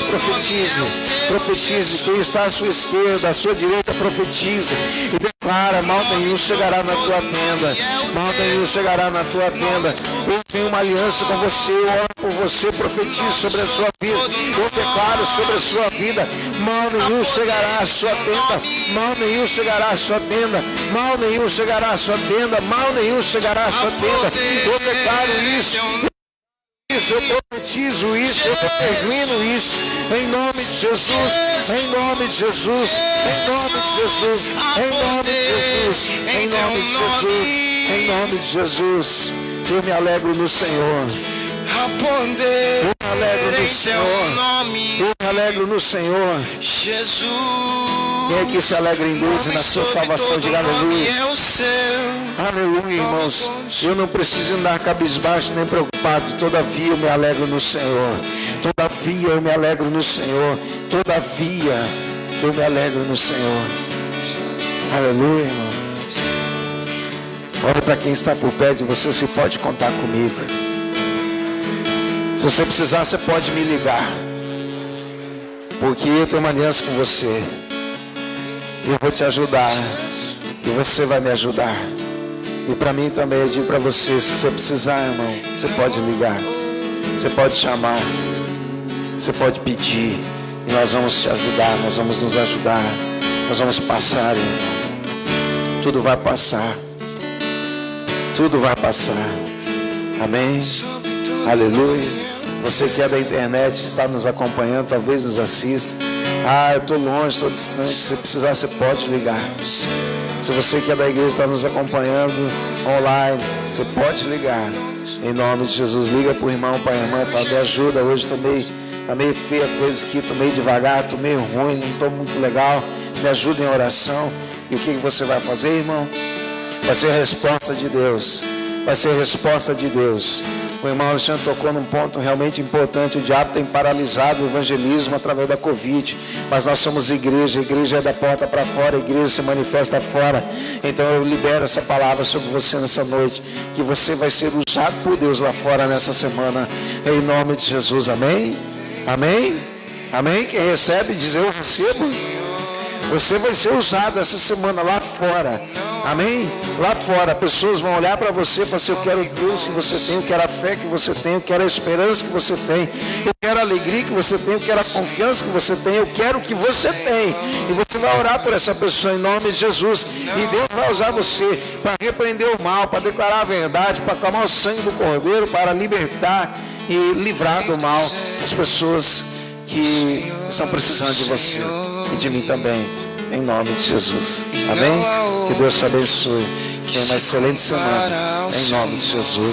profetize, quem está à sua esquerda, à sua direita, profetize, e declare declara: mal nenhum chegará na tua tenda. Mal nenhum chegará na tua tenda. Eu tenho uma aliança com você, eu oro por você, profetizo sobre a sua vida. Eu declaro sobre a sua vida: mal nenhum chegará à sua tenda. Mal nenhum chegará à sua tenda. Mal nenhum chegará à sua tenda. Mal nenhum chegará à sua tenda. Eu declaro isso. Eu profetizo isso, eu determino isso, em nome de Jesus, em nome de Jesus, em nome de Jesus, em nome de Jesus, em nome de Jesus, em nome de Jesus. Eu me alegro no Senhor. Eu me alegro no Senhor. Eu me alegro no Senhor. Jesus. Quem é que se alegra em Deus e na sua salvação? Diga aleluia. Aleluia, irmãos. Eu não preciso andar cabisbaixo nem preocupado. Todavia eu me alegro no Senhor. Todavia eu me alegro no Senhor. Todavia eu me alegro no Senhor. Aleluia, irmão. Olha para quem está por perto de você. Você pode contar comigo. Se você precisar, você pode me ligar. Porque eu tenho uma aliança com você. Eu vou te ajudar. E você vai me ajudar. E para mim também, eu digo para você, se você precisar, irmão, você pode ligar. Você pode chamar. Você pode pedir. E nós vamos te ajudar. Nós vamos nos ajudar. Nós vamos passar, irmão. Tudo vai passar. Tudo vai passar. Amém? Aleluia. Você que é da internet, está nos acompanhando, talvez nos assista. Eu estou longe, estou distante. Se precisar, você pode ligar. Se você que é da igreja, está nos acompanhando online, você pode ligar. Em nome de Jesus, liga para o irmão, para a irmã, fala: me ajuda, hoje estou meio feia a coisa aqui, estou meio devagar, estou meio ruim, não estou muito legal. Me ajuda em oração. E o que você vai fazer, irmão? Vai ser a resposta de Deus. Vai ser a resposta de Deus. O irmão Alexandre tocou num ponto realmente importante. O diabo tem paralisado o evangelismo através da Covid. Mas nós somos igreja. A igreja é da porta para fora. A igreja se manifesta fora. Então eu libero essa palavra sobre você nessa noite. Que você vai ser usado por Deus lá fora nessa semana. Em nome de Jesus. Amém? Amém? Amém? Quem recebe diz: eu recebo. Você vai ser usado essa semana lá fora. Amém? Lá fora, pessoas vão olhar para você e falar assim: eu quero o Deus que você tem, eu quero a fé que você tem, eu quero a esperança que você tem, eu quero a alegria que você tem, eu quero a confiança que você tem, eu quero o que você tem. E você vai orar por essa pessoa em nome de Jesus. E Deus vai usar você para repreender o mal, para declarar a verdade, para clamar o sangue do Cordeiro, para libertar e livrar do mal as pessoas que estão precisando de você e de mim também. Em nome de Jesus. Amém? Que Deus te abençoe. Tenha uma excelente semana. Em nome de Jesus.